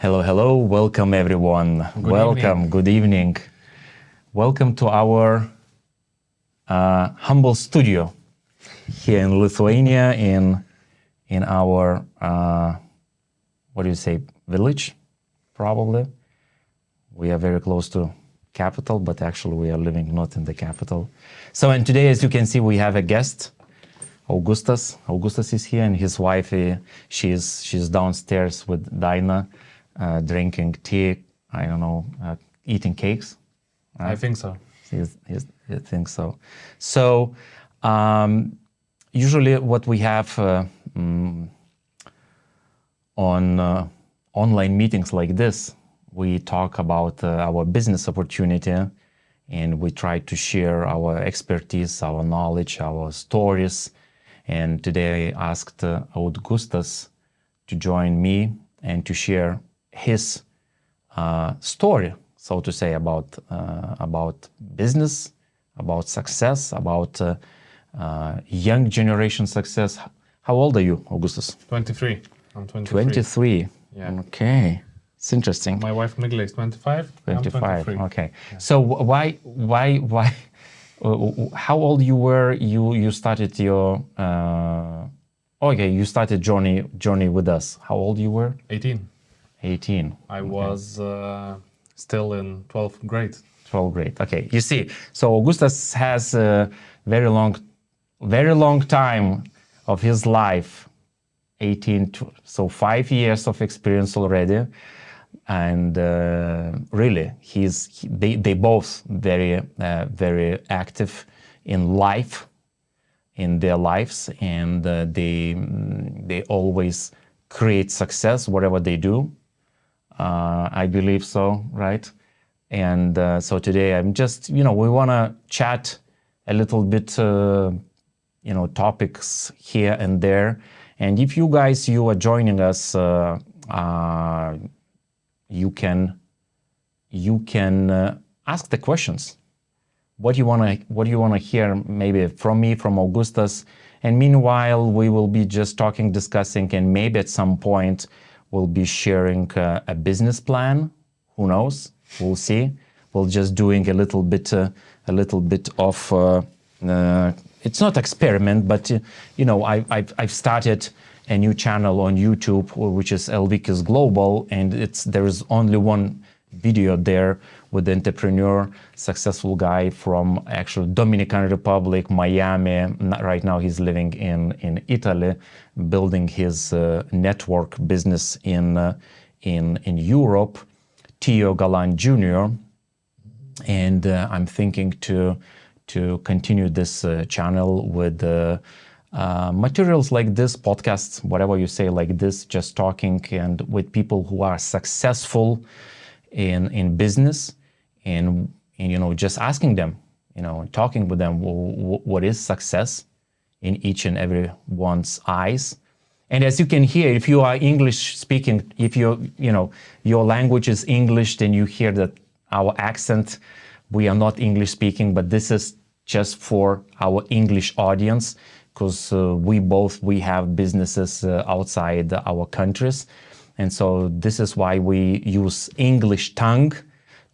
Hello, hello. Welcome, everyone. Good evening. Welcome to our humble studio here in Lithuania, in our, what do you say, village, probably. We are very close to capital, but actually we are living not in the capital. So, and today, as you can see, we have a guest, Augustas. Augustas is here, and his wife, she's downstairs with Dinah, drinking tea, I don't know, eating cakes. Right? I think so. I think so. So, usually what we have on online meetings like this, we talk about our business opportunity, and we try to share our expertise, our knowledge, our stories. And today I asked Augustas to join me and to share his story, so to say, about business, about success, about young generation success. How old are you, Augustas? 23. I'm 23. 23. Yeah. Okay. It's interesting. My wife Migla is 25. 25. I'm 23. Okay. Yeah. So why? How old you were? You started your. Okay, you started journey with us. How old you were? 18. 18. I was still in 12th grade. 12th grade. Okay. You see, so Augustas has a very long time of his life. 18. So 5 years of experience already. And really, they both very active in life, in their lives, and they always create success whatever they do. I believe so, right? And so today I'm just, we want to chat a little bit, topics here and there. And if you guys, you are joining us, you can ask the questions. What do you want to hear, maybe from me, from Augustas, and meanwhile we will be just talking, discussing, and maybe at some point we'll be sharing a business plan. Who knows? We'll see. We'll just doing a little bit of. It's not experiment, but I've started a new channel on YouTube, which is Elvikis Global, and there is only one video there with the entrepreneur, successful guy from actually Dominican Republic, Miami. Right now he's living in Italy, building his network business in Europe, Theo Galan Jr. And I'm thinking to continue this channel with materials like this, podcasts, whatever you say, like this, just talking and with people who are successful in business, and just asking them, talking with them, what is success in each and every one's eyes. And as you can hear, if you are English speaking, if your language is English, then you hear that our accent, we are not English speaking, but this is just for our English audience, because we have businesses outside our countries. And so this is why we use English tongue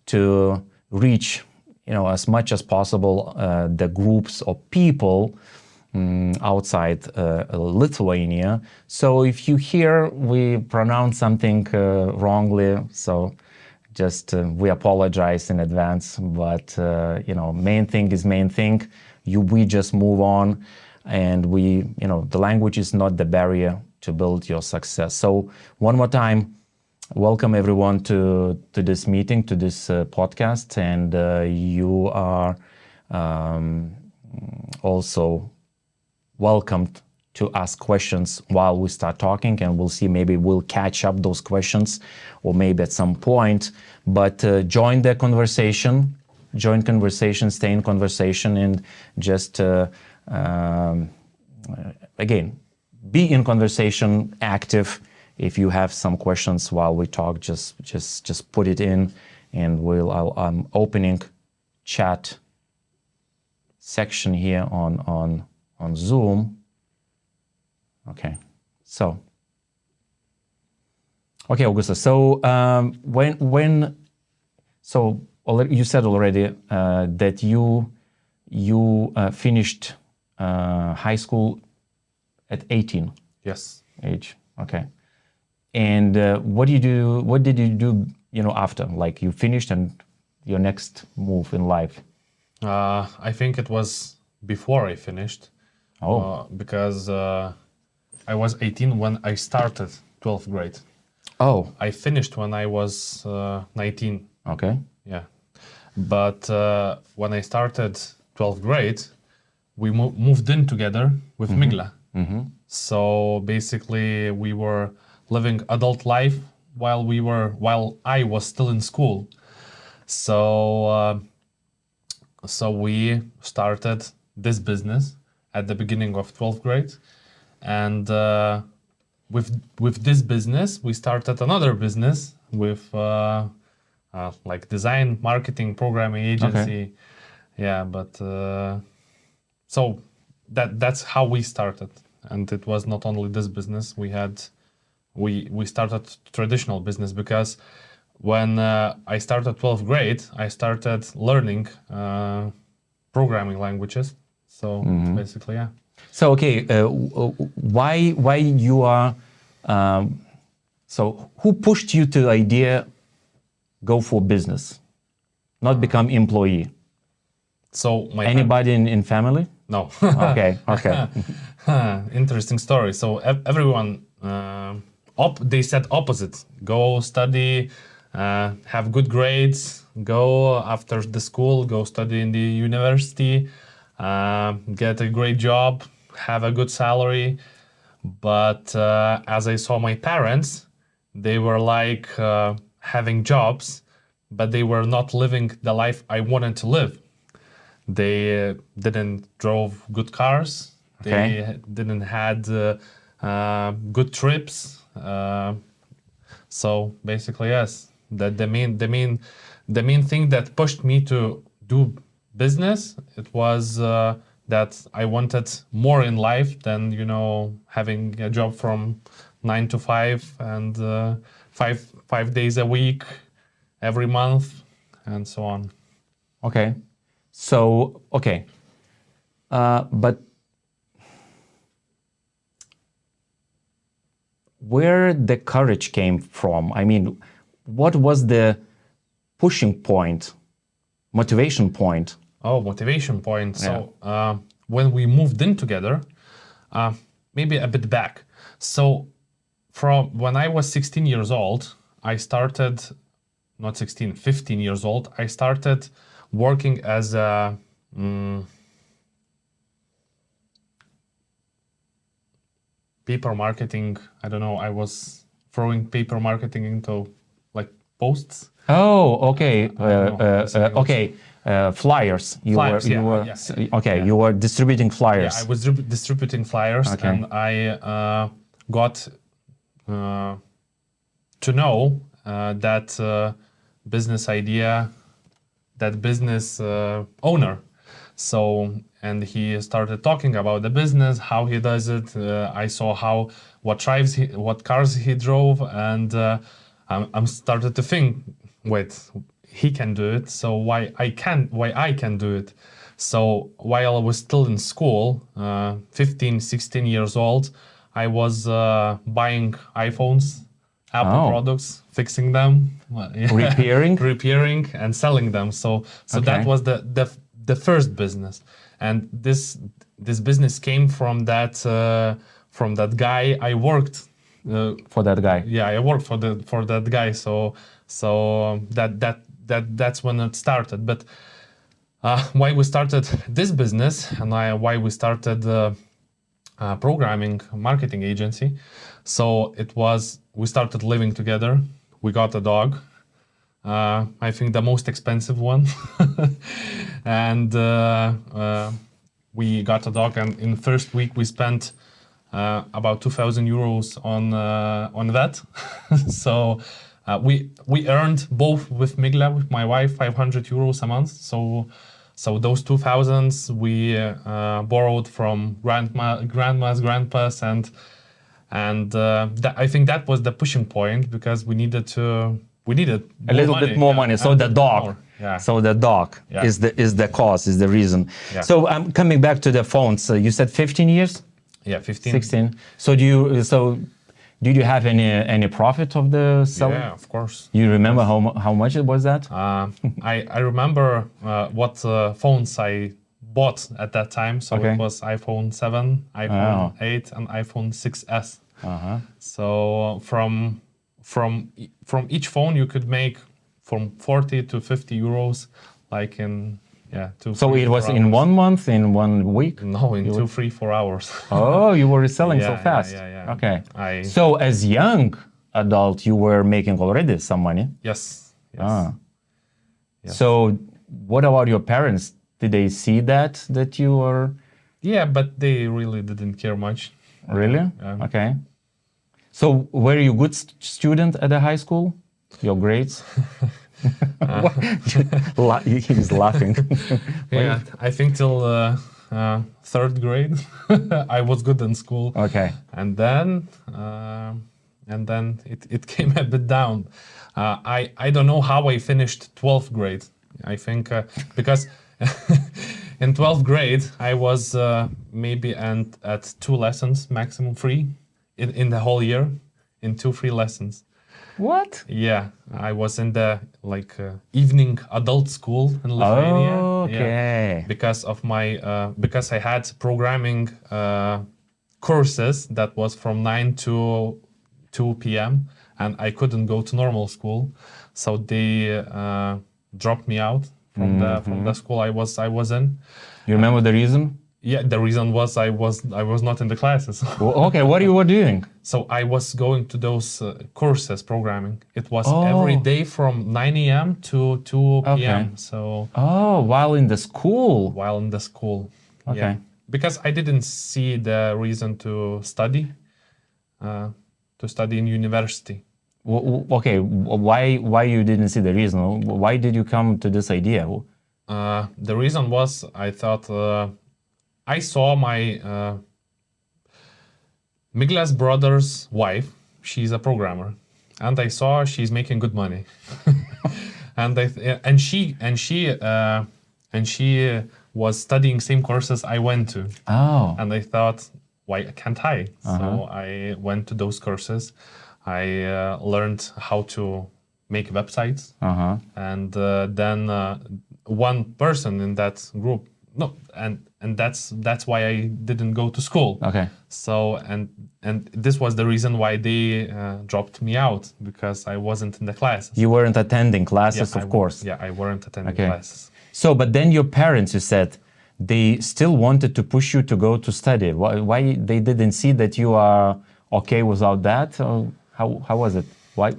to reach, as much as possible, the groups of people outside Lithuania. So if you hear we pronounce something wrongly, so just we apologize in advance. But main thing is main thing. We just move on, and the language is not the barrier to build your success. So one more time, welcome everyone to this meeting, to this podcast, and you are also welcomed to ask questions while we start talking, and we'll see, maybe we'll catch up those questions, or maybe at some point. But join the conversation, stay in conversation, and just again, be in conversation, active. If you have some questions while we talk, just put it in, and I'm opening chat section here on Zoom. Okay, so Okay, Augustas. So you said already that you finished high school at 18 Yes. age. Okay. And what did you do? After, like, you finished and your next move in life? I think it was before I finished. Oh. Because I was 18 when I started 12th grade. Oh. I finished when I was 19. Okay. Yeah. But when I started 12th grade, we moved in together with Migla. So basically, we were living adult life while I was still in school. So so we started this business at the beginning of 12th grade, and with this business, we started another business with like design, marketing, programming agency. Okay. Yeah, but so that's how we started, and it was not only this business. We started traditional business because when I started 12th grade, I started learning programming languages. So basically, yeah. So okay, why you are? So who pushed you to the idea? Go for business, not become employee. So Anybody in family? No. Okay. Okay. Interesting story. So everyone they said opposite. Go study, have good grades. Go after the school. Go study in the university. Get a great job. Have a good salary. But as I saw my parents, they were like having jobs, but they were not living the life I wanted to live. They didn't drove good cars. Okay. They didn't had good trips. So basically, yes, the main thing that pushed me to do business, it was that I wanted more in life than having a job from 9 to 5 and five days a week, every month, and so on. Okay. So, okay. But where the courage came from? I mean, what was the pushing point, motivation point? Oh, motivation point. Yeah. So when we moved in together, maybe a bit back. So from when I was 16 years old, I started, not 16, 15 years old, I started working as a paper marketing. I don't know, I was throwing paper marketing into like posts. Oh, okay. Okay. Flyers. Flyers, you yeah, were yes. okay. Yeah. You were distributing flyers. Yeah, I was distributing flyers, Okay. and I got to know that business idea, that business owner. So, and he started talking about the business, how he does it. I saw what cars he drove, and I'm started to think, wait, he can do it, so why I can do it? So while I was still in school, 15, 16 years old, I was buying iPhones, Apple products, fixing them, repairing and selling them. So Okay. that was the first business, and this business came from that guy I worked. For that guy. Yeah, I worked for that guy. So that's when it started. But why we started this business and why we started programming marketing agency. So it was, we started living together. We got a dog. I think the most expensive one. And we got a dog, and in the first week we spent about 2,000 euros on that. So we earned both with Migla, with my wife, 500 euros a month. So those 2,000 we borrowed from grandmas, grandpas, and And I think that was the pushing point because we needed A little bit more money. So the dog. More. Yeah. So the dog Yeah. is the cause, is the reason. Yeah. So I'm coming back to the phones. You said 15 years? Yeah, 15. 16. So did you have any profit of the selling? Yeah, of course. You remember how much it was that? I remember what phones I bought at that time. So Okay. it was iPhone 7, iPhone 8, and iPhone 6S. So from each phone you could make from 40 to 50 euros, like in 2. So 3, it was 4 in hours. 1 month, in 1 week? No, in 2, 3, 4 hours. Oh, you were selling so Yeah, fast. yeah. Okay. So as young adult, you were making already some money. Yes. Ah. Yes. So what about your parents? Did they see that you were Yeah, but they really didn't care much. really? Yeah. Okay. So were you a good student at the high school? Your grades? He's laughing. Yeah, I think till 3rd grade I was good in school. Okay. And then it came a bit down. I don't know how I finished 12th grade. I think because in 12th grade I was maybe at 2 lessons, maximum 3 in the whole year, in 2 free lessons. What? Yeah, I was in the evening adult school in Lithuania. Okay. Yeah, because of my because I had programming courses that was from 9 to 2 p.m. and I couldn't go to normal school, so they dropped me out from the school I was in. You remember the reason? Yeah, the reason was I was not in the classes. Well, okay, what you were doing? So I was going to those courses, programming. It was every day from 9 a.m. to 2 p.m. Okay. So while in the school. while in the school. Okay. Yeah. Because I didn't see the reason to study in university. Okay, why you didn't see the reason? Why did you come to this idea? The reason was I thought I saw my Migla's brother's wife. She's a programmer, and I saw she's making good money, and she was studying same courses I went to. Oh. And I thought, why can't I? So I went to those courses. I learned how to make websites, and then one person in that group. No, and that's why I didn't go to school. Okay. So and this was the reason why they dropped me out, because I wasn't in the classes. You weren't attending classes, Yeah, of course. Yeah, I weren't attending Okay. classes. So, but then your parents, you said, they still wanted to push you to go to study. Why they didn't see that you are okay without that? Or how was it? Why?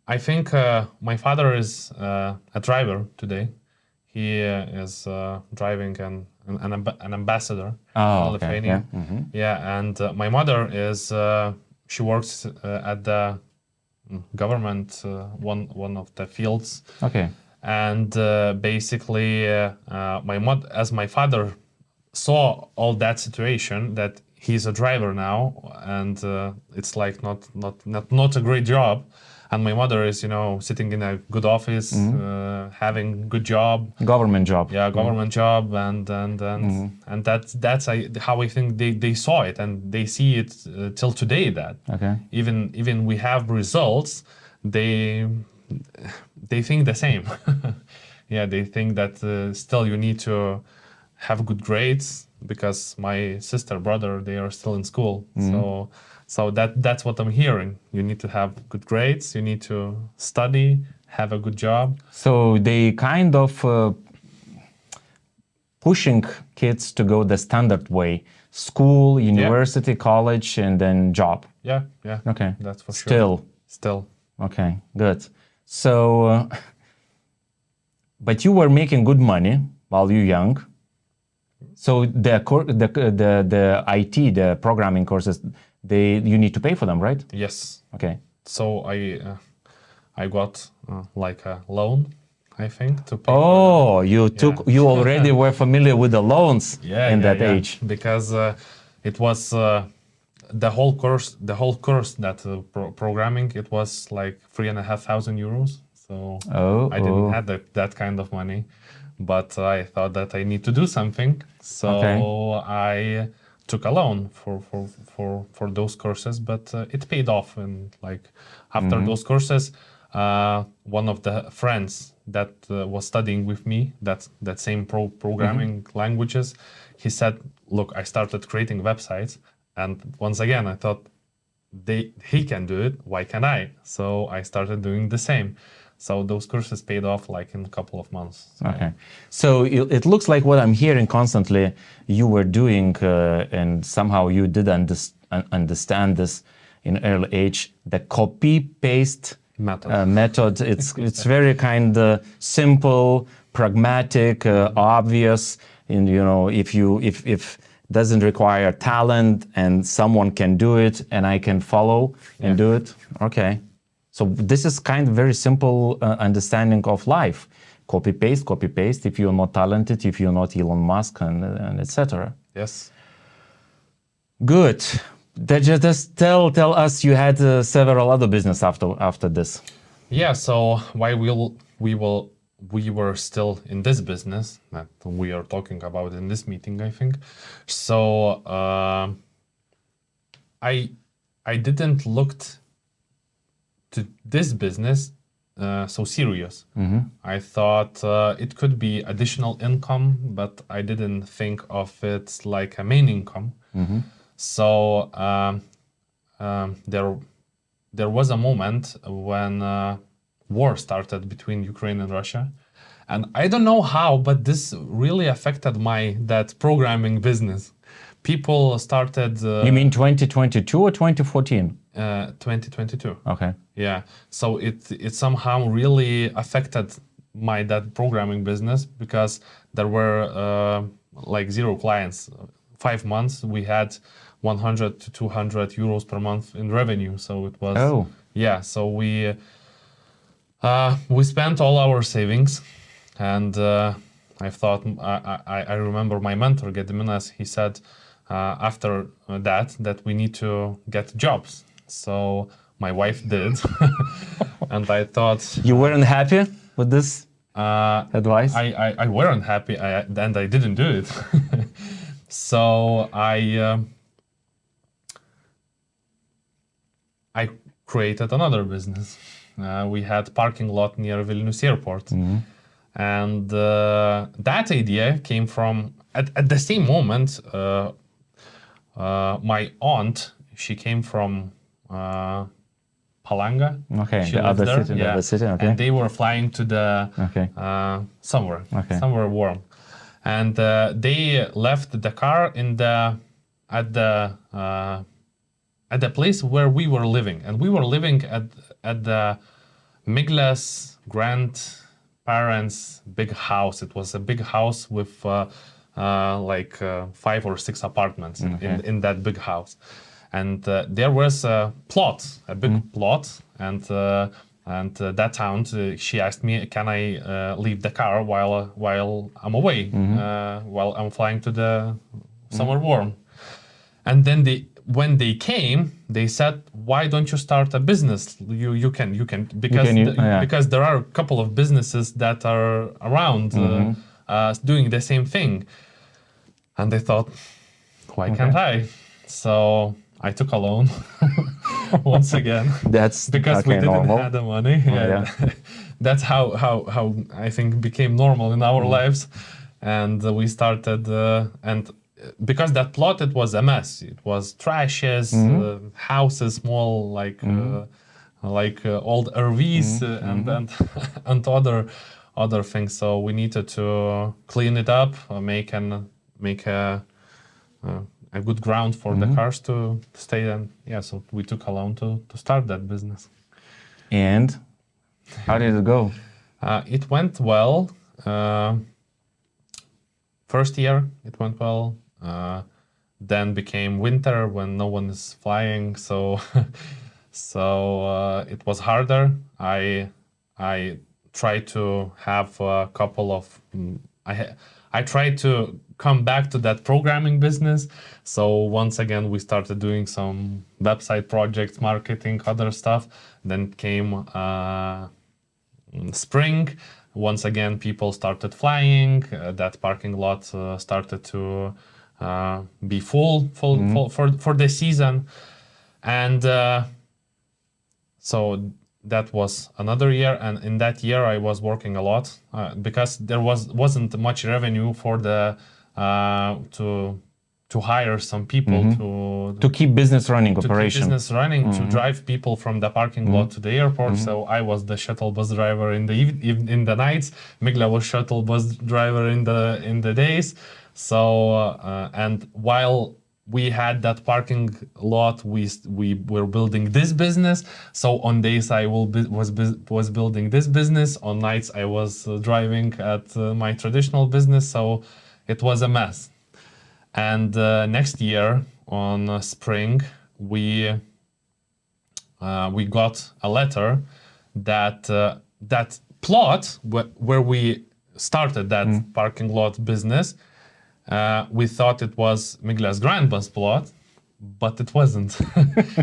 I think my father is a driver today. He is driving an ambassador in Lithuania. Yeah. Yeah, and my mother is she works at the government one of the fields. Okay. And basically, my father saw all that situation, that he's a driver now, and it's like not a great job. And my mother is, sitting in a good office, having good job. Government job. Yeah, government job, and that's how I think they saw it, and they see it till today. That even we have results, they think the same. Yeah, they think that still you need to have good grades, because my sister, brother, they are still in school. So that's what I'm hearing. You need to have good grades, you need to study, have a good job. So they kind of pushing kids to go the standard way: school, university, college, and then job. Yeah. Okay. That's for sure. Still. Okay, good. So, but you were making good money while you're young. So the IT, the programming courses, you need to pay for them, right? Yes. Okay. So I got like a loan, I think, to pay. Oh, you already were familiar with the loans in that age. Because it was the whole course that programming, it was like 3,500 euros. So I didn't have that kind of money, but I thought that I need to do something. So I took a loan for those courses, but it paid off. And like after those courses, one of the friends that was studying with me, that same programming languages, he said, look, I started creating websites. And once again, I thought, he can do it, why can't I? So I started doing the same. So those courses paid off like in a couple of months. So. Okay. So it looks like what I'm hearing constantly you were doing, and somehow you did understand this in early age, the copy-paste method. It's very kind of simple, pragmatic, obvious, and if doesn't require talent and someone can do it and I can follow and do it. Okay. So this is kind of very simple understanding of life. Copy paste. If you're not talented, if you're not Elon Musk, and etc. Yes. Good. Just tell us you had several other business after this. Yeah. So while we were still in this business that we are talking about in this meeting, I think. So I didn't look to this business so serious. I thought it could be additional income, but I didn't think of it like a main income. So there was a moment when war started between Ukraine and Russia. And I don't know how, but this really affected that programming business. People started... you mean 2022 or 2014? 2022. Okay. Yeah. So it somehow really affected that programming business, because there were like 0 clients. 5 months, we had 100 to 200 euros per month in revenue. So it was... Oh. Yeah. So we spent all our savings, and I thought, I remember my mentor, Žilvinas, he said after that we need to get jobs. So my wife did, and I thought... You weren't happy with this advice? I weren't happy, and I didn't do it. So I created another business. We had parking lot near Vilnius airport. And that idea came from, at the same moment, my aunt, she came from Palanga. Okay, she the other there. city, Yeah. the other city, okay. And they were flying to the somewhere warm. And they left the car at the place where we were living. And we were living at the Migla's grandparents' big house. It was a big house with like 5 or 6 apartments in that big house. And there was a plot, a big plot, and that aunt, she asked me, can I leave the car while I'm away, while I'm flying to the somewhere warm. And then when they came, they said, why don't you start a business? You can because there are a couple of businesses that are around doing the same thing. And they thought, why can't I? So I took a loan once again. That's because we didn't normal. have the money. Yeah. That's how I think became normal in our lives. And we started, and because that plot, it was a mess. It was trashes, houses, small like old RVs and other things. So we needed to clean it up, make a good ground for the cars to stay in. Yeah, so we took a loan to start that business. And how did it go? It went well. First year, it went well. Then became winter when no one is flying, so it was harder. I tried to have a couple of I tried to come back to that programming business. So once again, we started doing some website projects, marketing, other stuff. Then came spring. Once again, people started flying. That parking lot started to be full for the season. And so that was another year, and in that year I was working a lot because there wasn't much revenue for the to hire some people to keep business running, to operation. keep business running, to drive people from the parking lot to the airport. So I was the shuttle bus driver in the nights. Migla was shuttle bus driver in the days. So and while we had that parking lot, we were building this business. So on days I was building this business. On nights I was driving at my traditional business. So it was a mess. And next year on spring, we got a letter that that plot where we started that parking lot business. We thought it was Migla's Grand Bus plot, but it wasn't.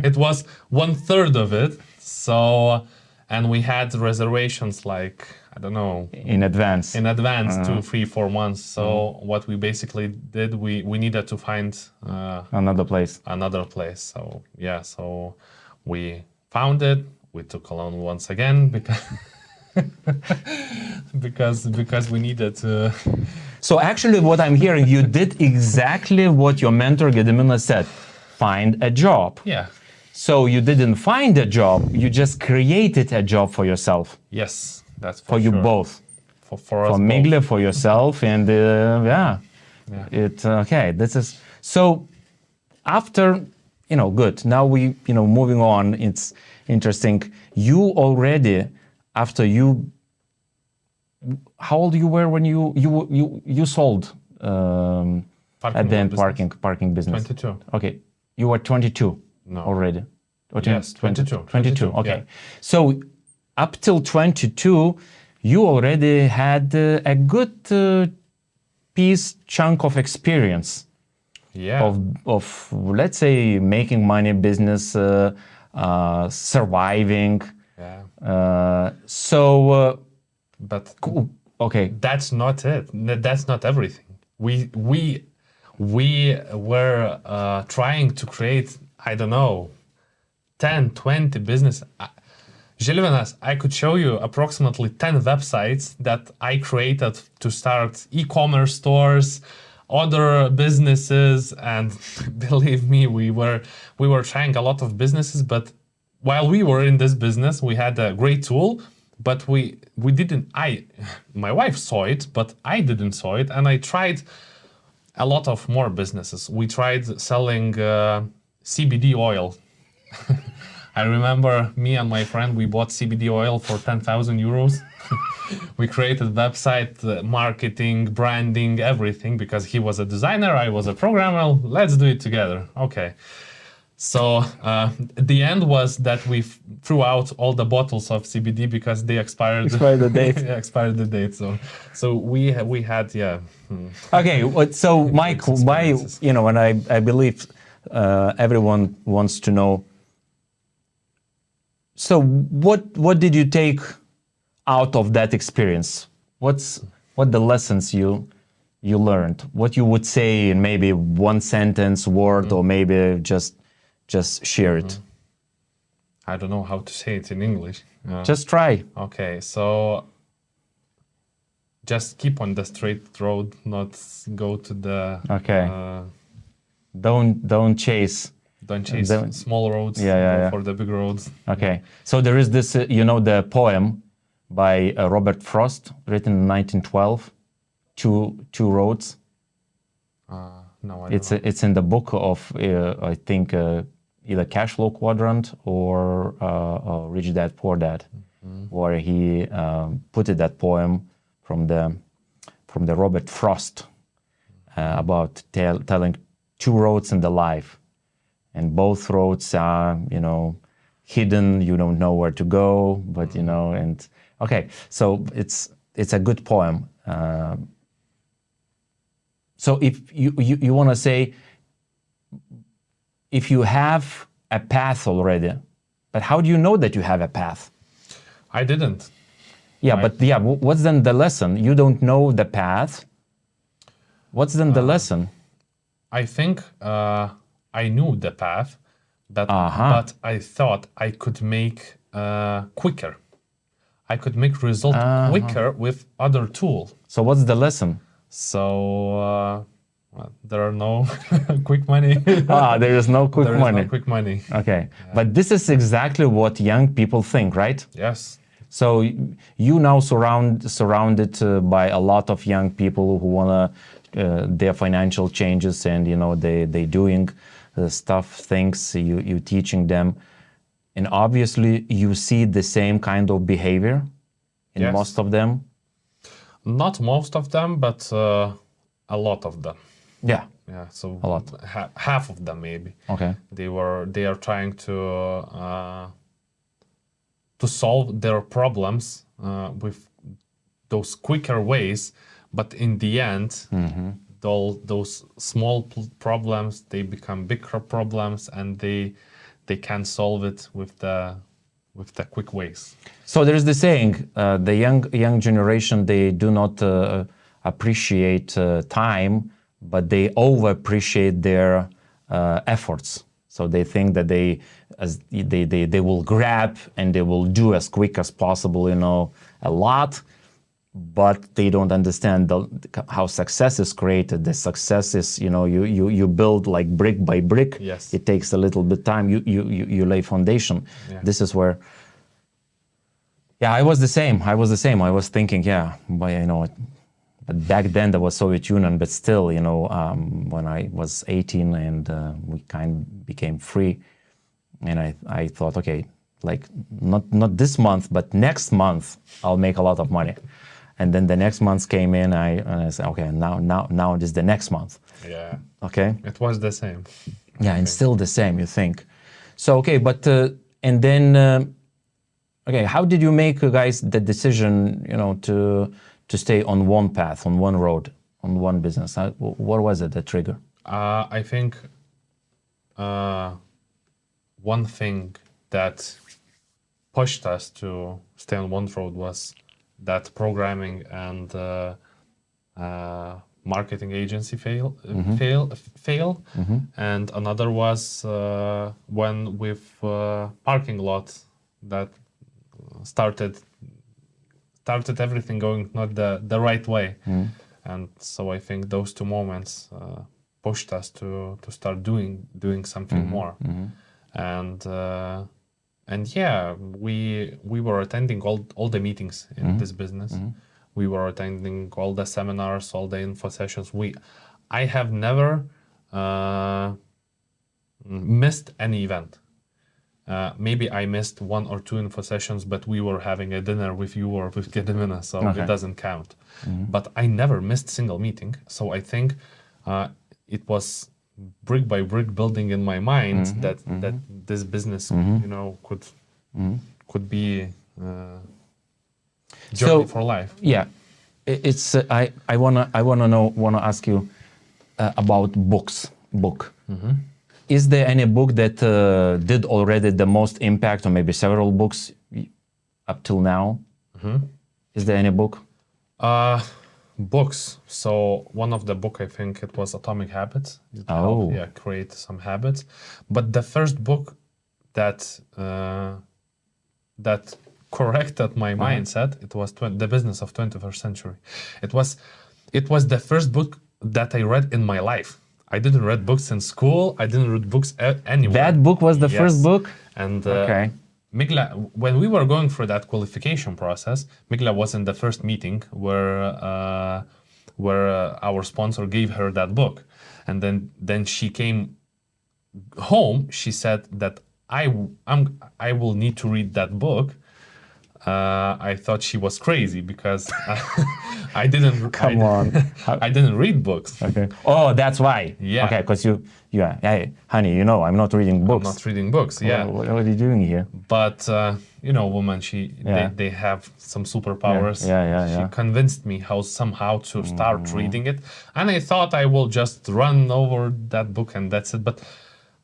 It was 1/3 of it. So, and we had reservations like, I don't know. In advance. 2, 3, 4 months. So what we basically did, we needed to find Another place. So yeah, so we found it. We took a loan once again because we needed to. So actually what I'm hearing, you did exactly what your mentor Gediminas said. Find a job. Yeah. So you didn't find a job, you just created a job for yourself. Yes, that's For you sure. both. For us Migla, both. for yourself, and yeah. It okay. This is so. After, good. Now we, moving on. It's interesting. You already, after you. How old you were when you sold at the end parking business? 22. Okay, you were 22 No. already. Yes, 22. 22. Okay, Yeah. so up till 22, you already had a good chunk of experience. Yeah. Of let's say making money, business, surviving. Yeah. But But okay, that's not it. That's not everything. We were trying to create, I don't know, 10, 20 business. Žilvinas, I could show you approximately 10 websites that I created to start e-commerce stores, other businesses, and believe me, we were trying a lot of businesses. But while we were in this business, we had a great tool, but we didn't. My wife saw it, but I didn't saw it, and I tried a lot of more businesses. We tried selling CBD oil. I remember me and my friend, we bought CBD oil for 10,000 euros. We created website, marketing, branding, everything, because he was a designer, I was a programmer. Let's do it together. Okay. So the end was that we threw out all the bottles of CBD because they expired. Expired the date. Expired the date. So we had Okay. So Mike, and I believe everyone wants to know. So what did you take out of that experience? What the lessons you learned? What you would say in maybe one sentence, word, or maybe just share it. I don't know how to say it in English. Just try. Okay, so just keep on the straight road, not go to the. Okay. Don't chase. Don't chase small roads. Yeah. For the big roads. Okay. So there is this, the poem by Robert Frost, written in 1912, Two Roads. No, I don't know. It's in the book of I think either Cash Flow Quadrant or Rich Dad Poor Dad, where he put that poem from the Robert Frost about telling two roads in the life, and both roads are hidden. You don't know where to go, but and okay, so it's a good poem. So if you want to say, if you have a path already, but how do you know that you have a path? I didn't. Yeah, but yeah, what's then the lesson? You don't know the path. What's then the lesson? I think I knew the path, but I thought I could make quicker. I could make result quicker with other tool. So what's the lesson? So well, there are no quick money. There is no quick money. There is no quick money. Okay, but this is exactly what young people think, right? Yes. So you now surrounded by a lot of young people who wanna their financial changes, and you know they doing things. You teaching them, and obviously you see the same kind of behavior in most of them. Not most of them, but a lot of them. Yeah. Yeah. So a lot. Half of them maybe. Okay. They are trying to solve their problems with those quicker ways, but in the end, those small problems, they become bigger problems, and they can solve it with the quick ways. So there is the saying, the young generation, they do not appreciate time, but they over appreciate their efforts. So they think that they will grab and they will do as quick as possible, you know, a lot, but they don't understand how success is created. The success is, you know, you build like brick by brick. Yes. It takes a little bit time. You lay foundation. Yeah. This is where. Yeah, I was the same. I was thinking, yeah, but you know, but back then there was Soviet Union, but still, you know, when I was 18 and we kind of became free, and I thought, okay, like not this month, but next month I'll make a lot of money, and then the next month came in, and I said, okay, now it is the next month. Yeah. Okay. It was the same. Yeah, and still the same, you think. So okay, but and then. Okay, how did you make, guys, the decision, you know, to stay on one path, on one road, on one business? What was it, the trigger? I think one thing that pushed us to stay on one road was that programming and marketing agency fail, and another was when with parking lot that started everything going not the right way, and so I think those two moments pushed us to start doing something more, and yeah, we were attending all the meetings in this business. We were attending all the seminars, all the info sessions. I have never missed any event. Maybe I missed one or two info sessions, but we were having a dinner with you or with Žilvinas, so it doesn't count. But I never missed single meeting. So I think it was brick by brick building in my mind that this business, you know, could be journey for life. Yeah, it's I wanna ask you about book. Is there any book that did already the most impact, or maybe several books up till now? Is there any book? Books. So one of the book, I think it was Atomic Habits. Create some habits. But the first book that that corrected my mindset, it was The Business of 21st Century. It was the first book that I read in my life. I didn't read books in school. I didn't read books anywhere. That book was the first book? And Migla, when we were going through that qualification process, Migla was in the first meeting where our sponsor gave her that book. And then she came home. She said that I will need to read that book I thought she was crazy because I didn't. Come on. I didn't read books. Okay. Oh, that's why. Yeah. Okay, because hey, honey, you know, I'm not reading books. I'm not reading books. Yeah. What are you doing here? But you know, women, Yeah. they have some superpowers. Yeah. She convinced me somehow to start reading it, and I thought I will just run over that book and that's it. But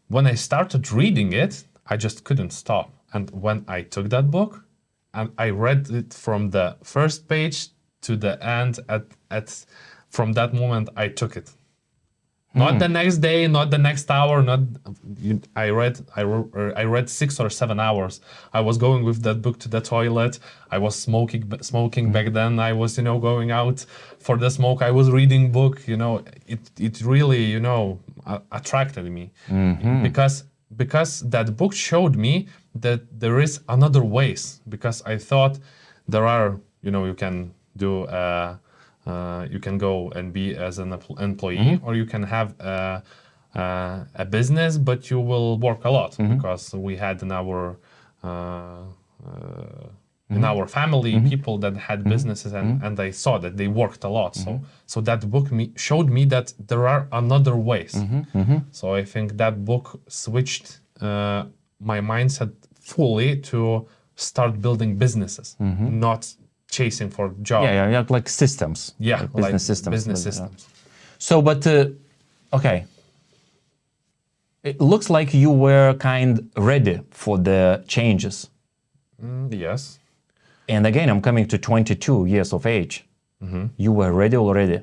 when I started reading it, I just couldn't stop. And when I took that book, and I read it from the first page to the end, from that moment I took it. Not the next day, not the next hour, I read 6 or 7 hours. I was going with that book to the toilet. I was smoking back then. I was, you know, going out for the smoke. I was reading book, you know. It really, you know, attracted me. Because that book showed me that there is another ways. Because I thought there are, you know, you can do you can go and be as an employee, or you can have a business, but you will work a lot, because we had in our family people that had businesses, and I saw that they worked a lot. So that book showed me that there are another ways. So I think that book switched my mindset fully to start building businesses, not chasing for job. Yeah, like systems. Yeah, like business systems. Business systems. So, but okay, it looks like you were kind ready for the changes. Yes. And again, I'm coming to 22 years of age. You were ready already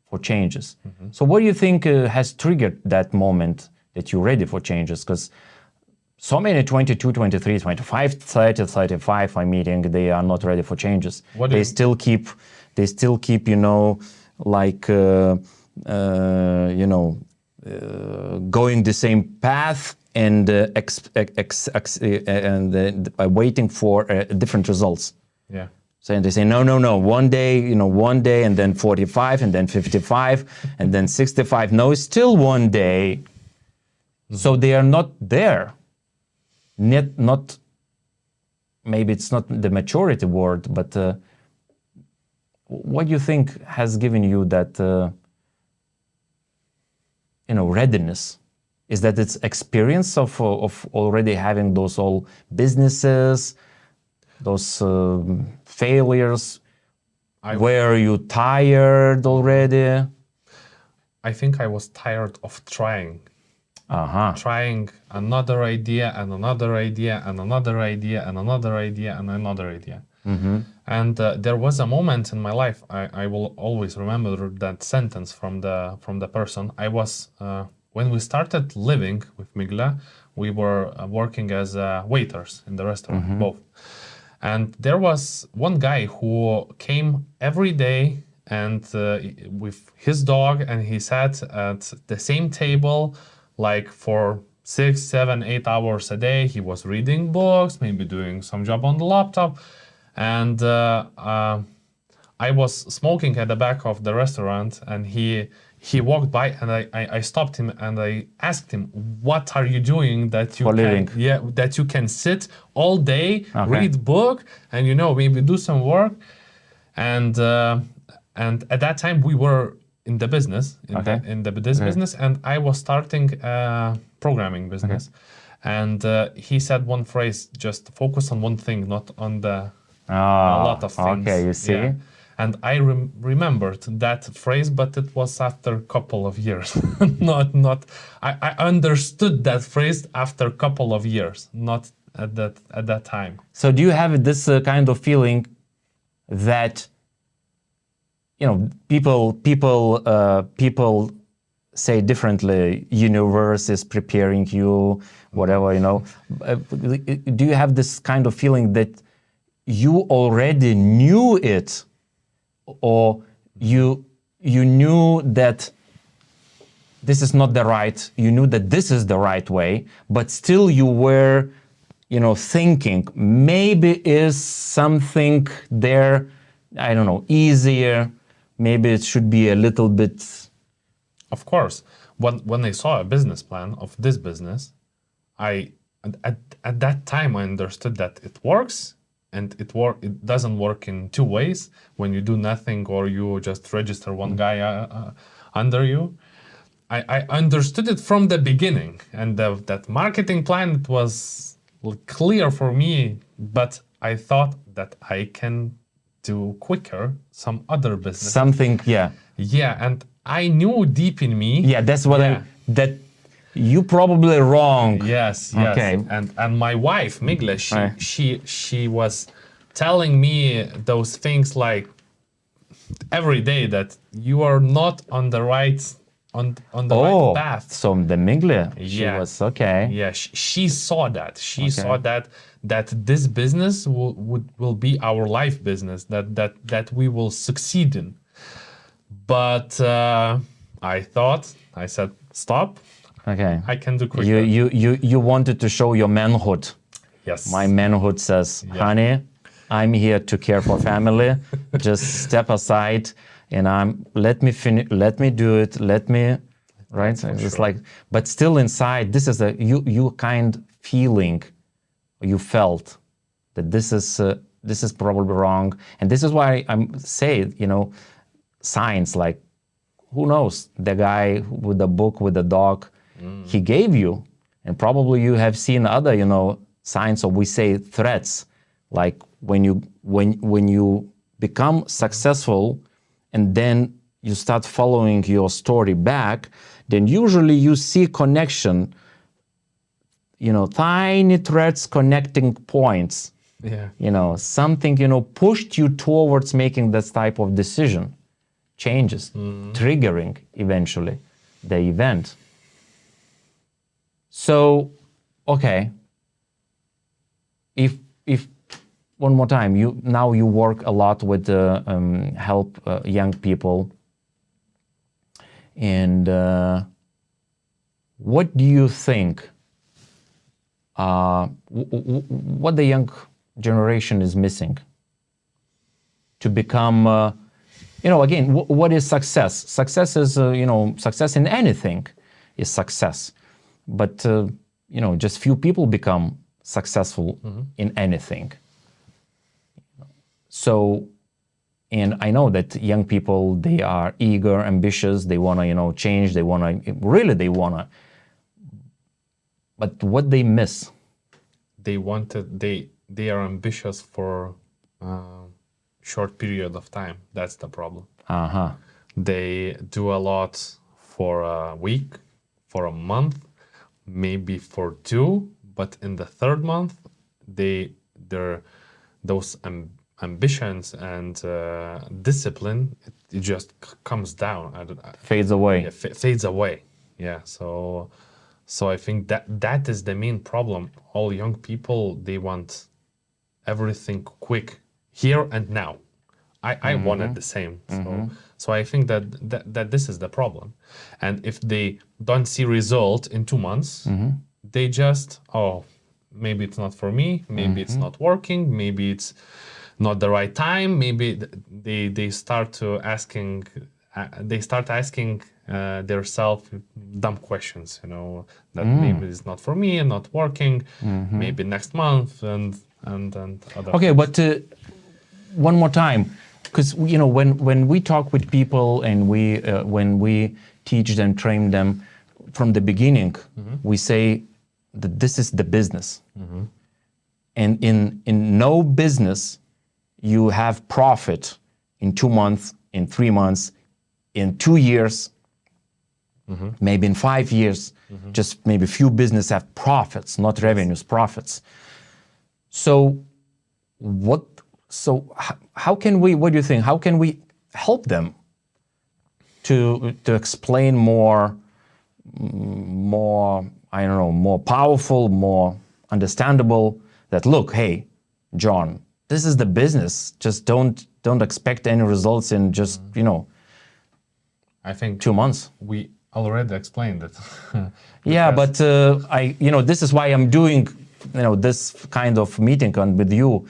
for changes. So what do you think has triggered that moment that you're ready for changes? Because so many 22, 23, 25, 30, 35 I'm meeting, they are not ready for changes. They still keep, you know, like, you know, going the same path and waiting for different results. Yeah. So they say, no, one day, you know, one day, and then 45, and then 55, and then 65. No, it's still one day. So they are not there. Not maybe it's not the maturity word, but what do you think has given you that, you know, readiness? Is that it's experience of already having those all businesses, those failures? Were you tired already? I think I was tired of trying. Trying another idea and another idea and another idea and another idea and another idea. And there was a moment in my life, I will always remember that sentence from the person. I was, when we started living with Migla, we were working as waiters in the restaurant, both. And there was one guy who came every day and with his dog, and he sat at the same table like for 6, 7, 8 hours a day. He was reading books, maybe doing some job on the laptop. And I was smoking at the back of the restaurant, and he walked by, and I stopped him and I asked him, what are you doing that you that you can sit all day, read book, and, you know, maybe do some work. And at that time we were in the business, in the business, and I was starting a programming business. And he said one phrase: just focus on one thing, not on a lot of things. Okay, you see. Yeah. And I remembered that phrase, but it was after a couple of years. I understood that phrase after a couple of years, not at that time. So do you have this kind of feeling that, you know, people say differently, universe is preparing you, whatever, you know. Do you have this kind of feeling that you already knew it, or you knew that this is not the right, you knew that this is the right way, but still you were, you know, thinking maybe is something there, I don't know, easier, maybe it should be a little bit. Of course, when I saw a business plan of this business, at that time I understood that it works and it doesn't work in two ways, when you do nothing or you just register one guy under you. I understood it from the beginning, and that marketing plan, it was clear for me, but I thought that I can do quicker some other business. Something, yeah. Yeah, and I knew deep in me. Yeah, that's what that you probably wrong. Yes, yes. Okay. And my wife, Migla, she was telling me those things like every day, that you are not on the right right path. So the Migla, she was okay. Yeah, she saw that. She saw that this business will be our life business, that we will succeed in. But I said, stop. Okay. I can do quicker. You wanted to show your manhood. Yes. My manhood says, honey, I'm here to care for family. Just step aside, and let me finish. Let me do it. Right? So it's like, but still inside, this is you kind feeling, you felt that this is probably wrong, and this is why I'm saying, signs like, who knows, the guy with the book with the dog, he gave you, and probably you have seen other, signs, or we say threats, like when you become successful and then you start following your story back, then usually you see connection, tiny threads connecting points. Yeah. Something, pushed you towards making this type of decision, changes, triggering eventually the event. So, okay, if one more time, you work a lot with help young people, and what do you think? What the young generation is missing to become? Again, what is success? Success is success in anything is success, but just few people become successful in anything. So, and I know that young people, they are eager, ambitious, they want to, change, they want to, but what they miss? They are ambitious for short period of time. That's the problem. They do a lot for a week, for a month, maybe for 2, but in the 3rd month, those ambitions and discipline, it just comes down. Fades away. Yeah, fades away. Yeah. So I think that is the main problem. All young people, they want everything quick, here and now. I wanted the same. So I think that this is the problem. And if they don't see result in 2 months, they just, maybe it's not for me, maybe it's not working, maybe it's not the right time, maybe they start asking themselves dumb questions, that maybe it's not for me and not working, maybe next month and other. Okay, but one more time, because when we talk with people and when we teach them, train them from the beginning, we say that this is the business, and in no business you have profit in 2 months, in 3 months, in 2 years, maybe in 5 years. Just maybe few business have profits, not revenues, profits. So how can we, what do you think, how can we help them to explain more, I don't know, more powerful, more understandable, that look, hey, John, this is the business. Just don't expect any results in just, I think 2 months. We already explained it. Yeah, but this is why I'm doing, this kind of meeting with you.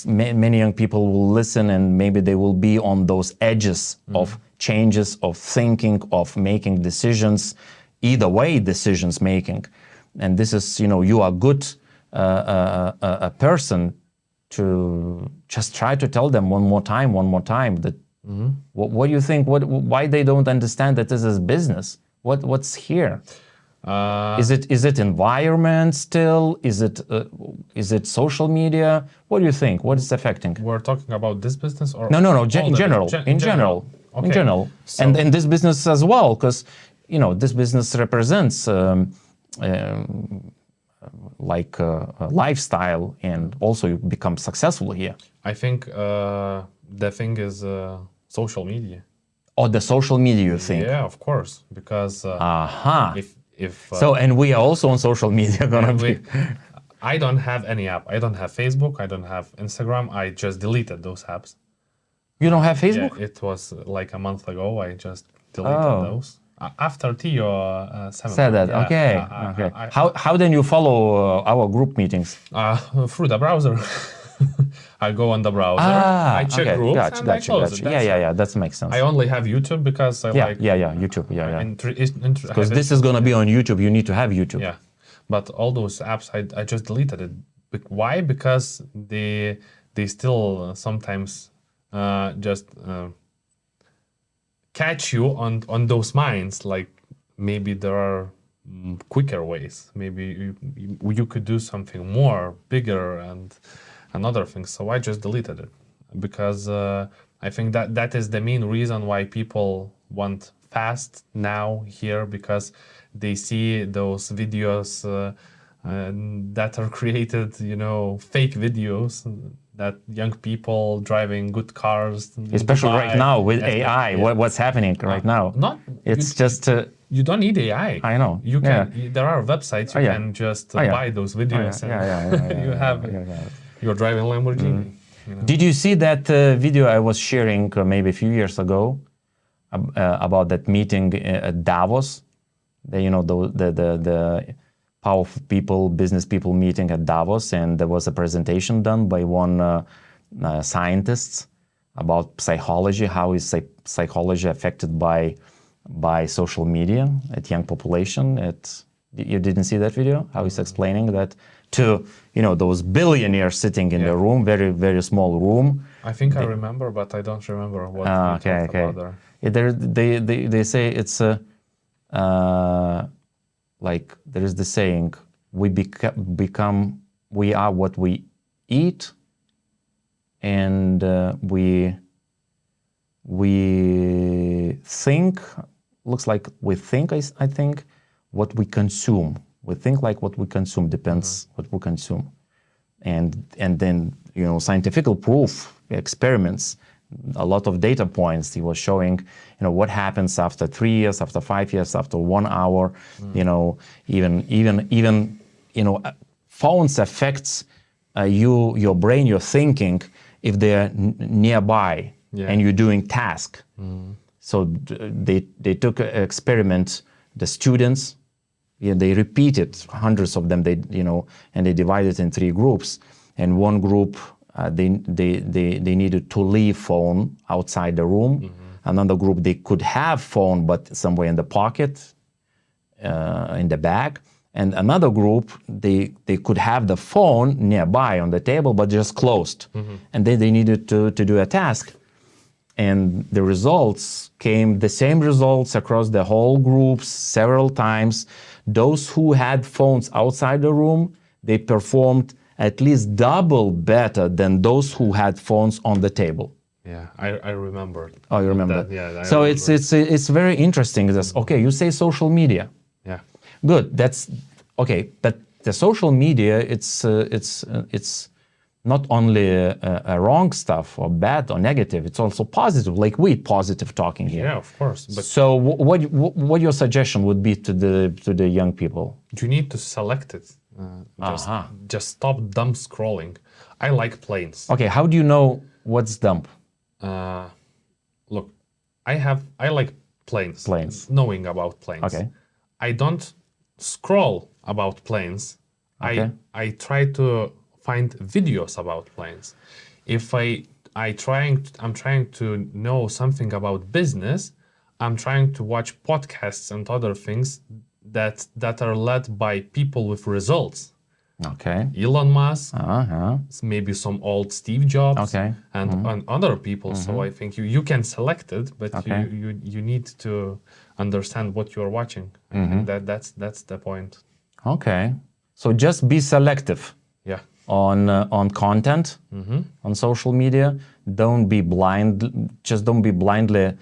Many young people will listen, and maybe they will be on those edges of changes, of thinking, of making decisions, either way decisions making. And this is, you are good a person to just try to tell them one more time that what do you think? Why they don't understand that this is business? What's here? Is it environment still? Is it social media? What do you think? What is affecting? We're talking about this business or No. In general. Okay. In general, So, and in this business as well, because this business represents like a lifestyle, and also you become successful here. I think the thing is social media. Or the social media, you think? Yeah, of course, because if so, and we are also on social media gonna be. I don't have any app. I don't have Facebook. I don't have Instagram. I just deleted those apps. You don't have Facebook? Yeah, it was like a month ago. I just deleted those. After Theo said that. Yeah, okay. How then you follow our group meetings? Through the browser. I go on the browser. I check groups and I close it. Yeah. That makes sense. I only have YouTube because I like. YouTube. Yeah. Because this is gonna be on YouTube. You need to have YouTube. Yeah, but all those apps I just deleted it. Why? Because they still sometimes just catch you on those minds. Like maybe there are quicker ways. Maybe you could do something more bigger and other things. So I just deleted it because I think that is the main reason why people want fast now here, because they see those videos that are created, fake videos that young people driving good cars. Especially right now with AI, what's happening right now? You don't need AI. I know. You can. There are websites you can just buy those videos. You have your driving Lamborghini. Did you see that video I was sharing maybe a few years ago about that meeting at Davos? The powerful people, business people meeting at Davos, and there was a presentation done by one scientist about psychology. How is psychology affected by social media at young population? You didn't see that video? How he's explaining that to those billionaires sitting in the room, very very small room. I think I remember, but I don't remember what we talked about there. They say it's like there is the saying, we are what we eat, and we think. Looks like we think. I think what we consume. We think like what we consume, depends what we consume, and then scientific proof, experiments, a lot of data points. He was showing what happens after 3 years, after 5 years, after 1 hour. Even phones affects your brain, your thinking, if they're nearby and you're doing task. So they took an experiment, the students. They repeated hundreds of them. And they divided in 3 groups. And one group, they needed to leave phone outside the room. Another group, they could have phone, but somewhere in the pocket, in the bag. And another group, they could have the phone nearby on the table, but just closed. And then they needed to do a task. And the results came the same results across the whole groups several times. Those who had phones outside the room, they performed at least double better than those who had phones on the table. Yeah, I remember. Oh, you remember? Yeah. So it's very interesting. Okay, you say social media. Yeah. Good. That's okay. But the social media, it's not only a wrong stuff or bad or negative. It's also positive. Like we positive talking here. Yeah, of course. But so what your suggestion would be to the young people? You need to select it. Just stop dumb scrolling. I like planes. Okay, how do you know what's dumb? Look, I like planes. Planes. Knowing about planes. Okay. I don't scroll about planes. Okay. I try to find videos about planes. If I'm trying to know something about business, I'm trying to watch podcasts and other things that are led by people with results. Okay. Elon Musk, Uh-huh. maybe some old Steve Jobs, Okay. and other people. So I think you can select it, but Okay. you need to understand what you're watching. I think that's the point. Okay. So just be selective Yeah. on content on social media. Don't be blind. Just don't be blindly,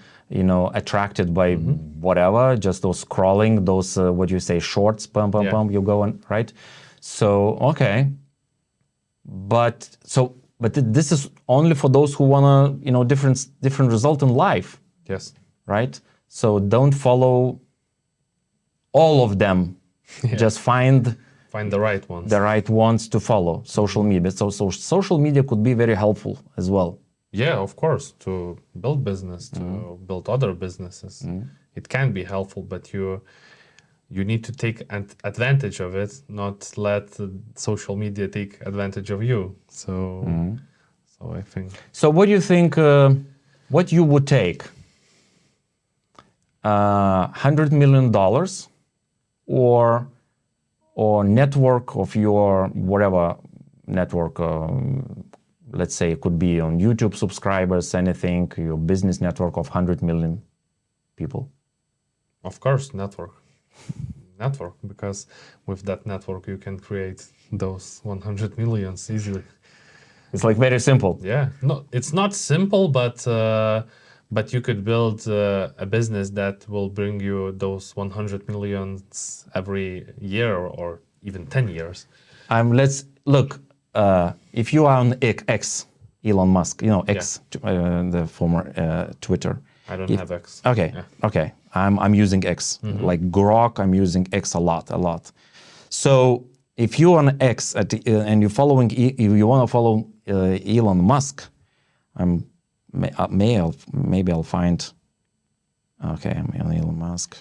attracted by whatever. Just those scrolling, those what you say, shorts. Pump. You go on, right. So okay. But this is only for those who wanna different result in life. Yes. Right. So don't follow all of them. Yeah. Just find the right ones. The right ones to follow. Social media. So social media could be very helpful as well. Yeah, of course, to build business, to build other businesses. It can be helpful, but you need to take advantage of it, not let social media take advantage of you. So I think. So what do you think? What you would take? $100 million, or network of your whatever network. Let's say it could be on YouTube subscribers, anything. Your business network of 100 million people. Of course, network, because with that network you can create those 100 millions easily. It's like very simple. Yeah, no, it's not simple, but you could build a business that will bring you those 100 millions every year or even 10 years. Let's look. If you are on X, Elon Musk, X, the former Twitter. I don't have X. Okay, okay. I'm using X. Like Grok, I'm using X a lot. So if you're on X and you're following, if you want to follow Elon Musk, maybe I'll find. Okay, I'm on Elon Musk.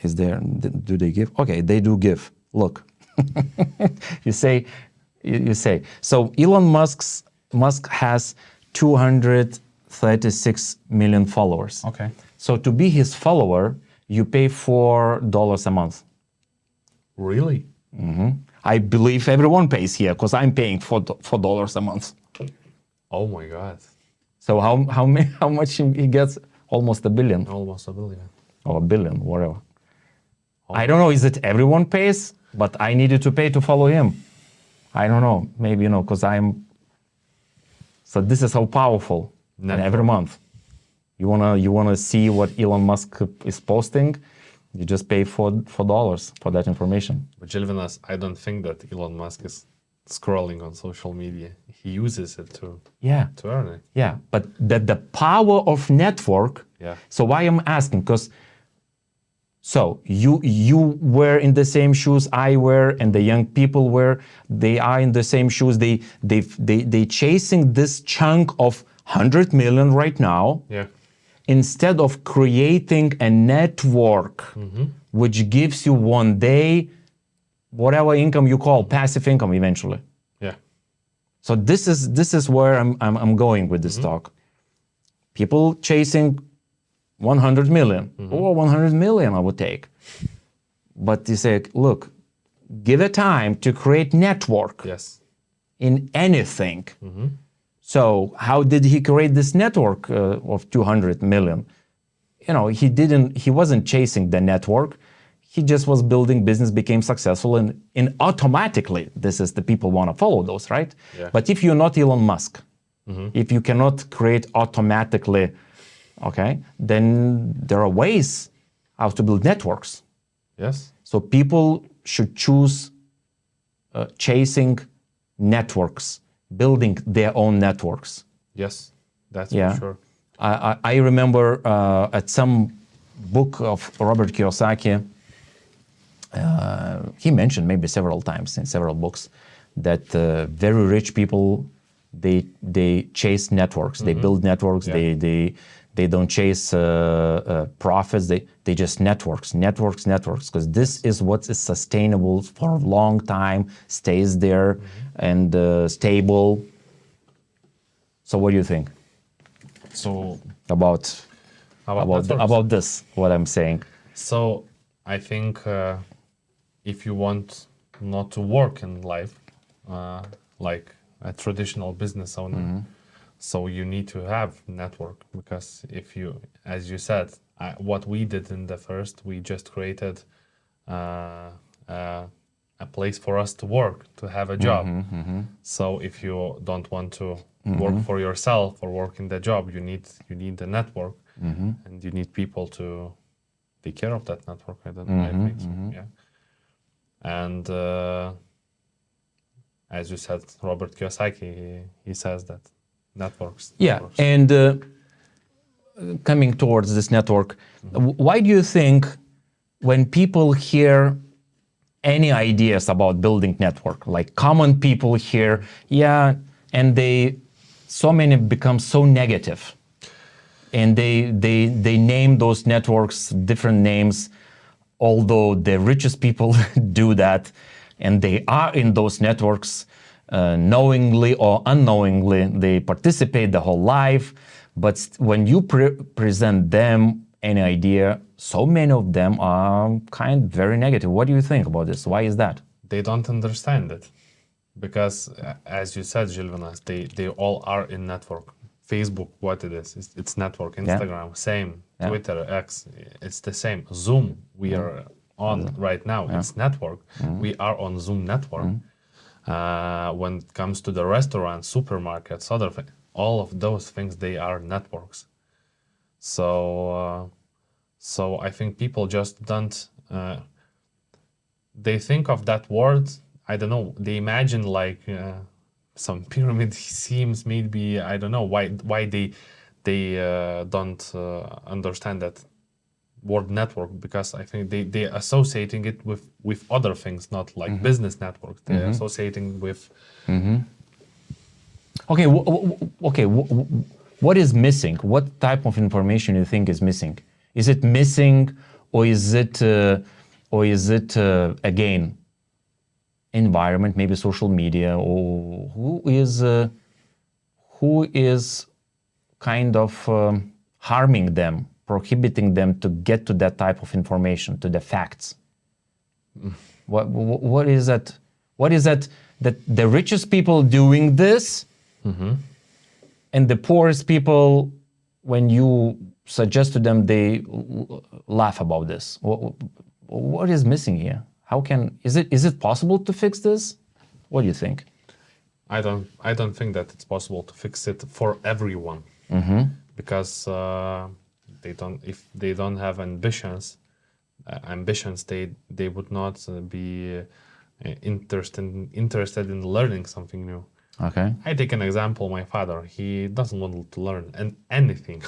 Is there? Do they give? Okay, they do give. Look, you say. So Elon Musk has 236 million followers. Okay. So to be his follower, you pay $4 a month. Really? I believe everyone pays here because I'm paying $4 a month. Oh my God. So how much he gets? Almost $1 billion. Almost $1 billion. Or $1 billion, whatever. I don't know. Is it everyone pays? But I needed to pay to follow him. I don't know. Maybe because I'm. So this is how powerful. And every month, you wanna see what Elon Musk is posting. You just pay $4 for that information. But Žilvinas, I don't think that Elon Musk is scrolling on social media. He uses it to earn it. Yeah, but the power of network. Yeah. So why I'm asking? Because so you were in the same shoes I wear, and the young people wear. They are in the same shoes. They chasing this chunk of 100 million right now. Yeah. Instead of creating a network which gives you one day whatever income you call passive income eventually. Yeah. So this is where I'm going with this talk. People chasing 100 million or 100 million I would take. But you say, look, give it time to create network. Yes. In anything. So how did he create this network of 200 million? He wasn't chasing the network. He just was building business, became successful, and automatically, this is the people want to follow those, right? Yeah. But if you're not Elon Musk, if you cannot create automatically, okay, then there are ways how to build networks. Yes. So people should choose chasing networks, building their own networks. Yes, that's for sure. I remember at some book of Robert Kiyosaki, he mentioned maybe several times in several books that very rich people, they chase networks, they build networks, they don't chase profits, they just networks, because this is what is sustainable for a long time, stays there and stable. So what do you think? So about this, what I'm saying? So I think if you want not to work in life, like a traditional business owner. So you need to have network, because if you, as you said, what we did in the first, we just created a place for us to work, to have a job. So if you don't want to work for yourself or work in the job, you need the network, and you need people to take care of that network. I think so. Yeah. And as you said, Robert Kiyosaki, he says that networks. Yeah, and coming towards this network, why do you think when people hear any ideas about building network, like common people hear, yeah, and so many become so negative, and they name those networks different names, although the richest people do that, and they are in those networks knowingly or unknowingly, they participate the whole life, but when you present them any idea, so many of them are very negative. What do you think about this? Why is that? They don't understand it, because as you said, Žilvinas, they all are in network. Facebook, what it is, it's network. Instagram, same. Twitter, X, it's the same. Zoom, we are on right now, it's network. We are on Zoom network. When it comes to the restaurants, supermarkets, other things, all of those things, they are networks. So I think people just don't, they think of that word, I don't know, they imagine like some pyramid schemes, maybe, I don't know why they don't understand that word network, because I think they're associating it with other things, not like business networks. They're associating with... Okay, what is missing? What type of information you think is missing? Is it missing, or is it again, environment, maybe social media, or who is kind of harming them, prohibiting them to get to that type of information, to the facts? What is that? What is that the richest people doing this, and the poorest people, when you suggest to them, they laugh about this? What is missing here? Is it possible to fix this? What do you think? I don't think that it's possible to fix it for everyone, because if they don't have ambitions, they would not be interested in learning something new. Okay. I take an example. My father, he doesn't want to learn anything.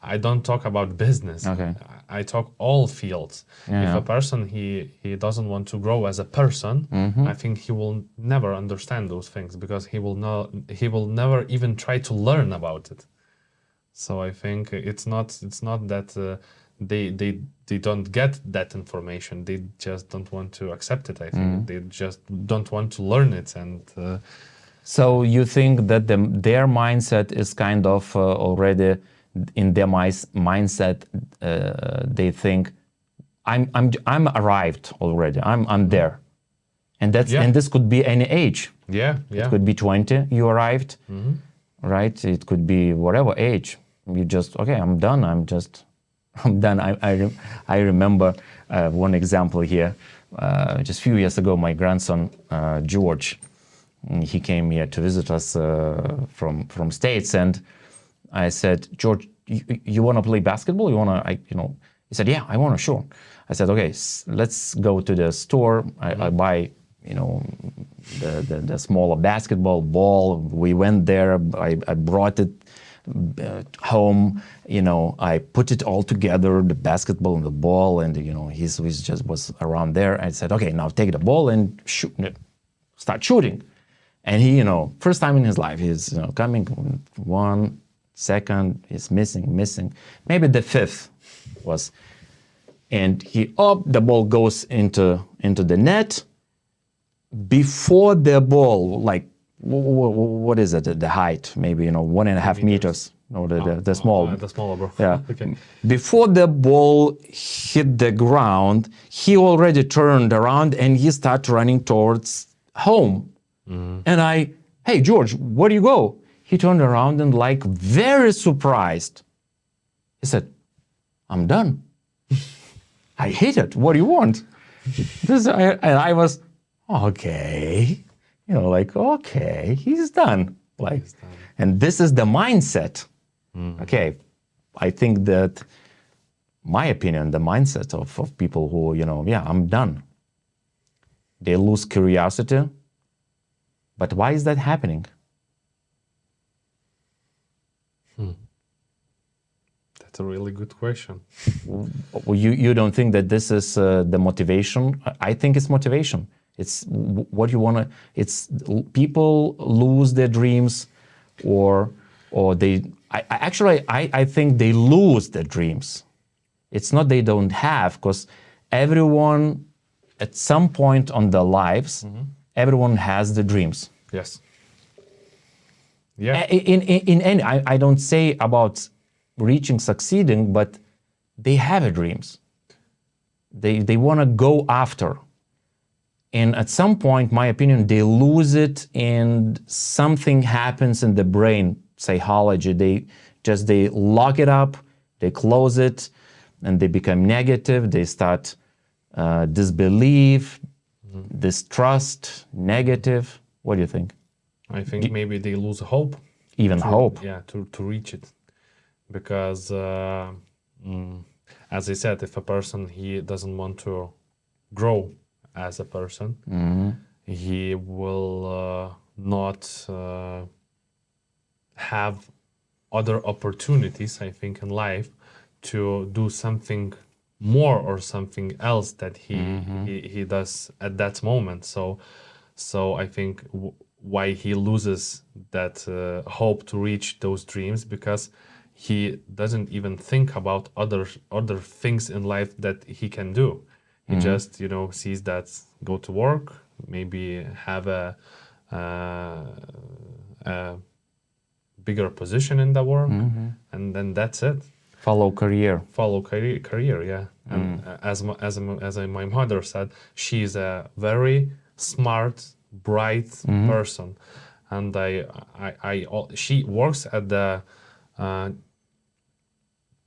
I don't talk about business. Okay. I talk all fields. If a person he doesn't want to grow as a person, I think he will never understand those things, because he will never even try to learn about it. So I think it's not that they don't get that information. They just don't want to accept it. I think they just don't want to learn it. And so you think that their mindset is kind of already in their mindset. They think I'm arrived already. I'm there, and and this could be any age. Yeah. It could be 20. You arrived, right? It could be whatever age. You just I'm done. I'm done. I remember one example here. Just a few years ago, my grandson George, he came here to visit us from States, and I said, George, you want to play basketball? You want to, He said, yeah, I want to, sure. I said, okay, let's go to the store. I buy, the smaller basketball ball. We went there. I brought it home. I put it all together, the basketball and the ball, and he just was around there. I said, okay, now take the ball and shoot, start shooting. And he, first time in his life, he's coming 1 second, he's missing. Maybe the fifth was, and the ball goes into the net. Before the ball, like, what is it? The height, maybe 1.5 meters. No, the small. The smaller, bro. Yeah. Okay. Before the ball hit the ground, he already turned around and he started running towards home. And hey, George, where do you go? He turned around and like very surprised. He said, I'm done. I hate it. What do you want? And I was, okay. You know, like, okay, he's done. Like, and this is the mindset. Okay, I think that, my opinion, the mindset of people who, you know, yeah, I'm done. They lose curiosity. But why is that happening? That's a really good question. You don't think that this is the motivation? I think it's motivation. It's what you want to, it's people lose their dreams or they, I think they lose their dreams. It's not they don't have, because everyone at some point on their lives, everyone has the dreams. Yes. Yeah. In any, I don't say about reaching, succeeding, but they have a dreams. They want to go after. And at some point, my opinion, they lose it and something happens in the brain, psychology. They lock it up, they close it, and they become negative. They start disbelief, distrust, negative. What do you think? I think maybe they lose hope. Even hope. Yeah, to reach it. Because, as I said, if a person, he doesn't want to grow as a person, he will not have other opportunities, I think, in life to do something more or something else that he does at that moment. So I think why he loses that hope to reach those dreams, because he doesn't even think about other things in life that he can do. He just, you know, sees that go to work, maybe have a bigger position in the work, and then that's it. Follow career. Follow career, yeah. And as my mother said, she's a very smart, bright person, and she works at the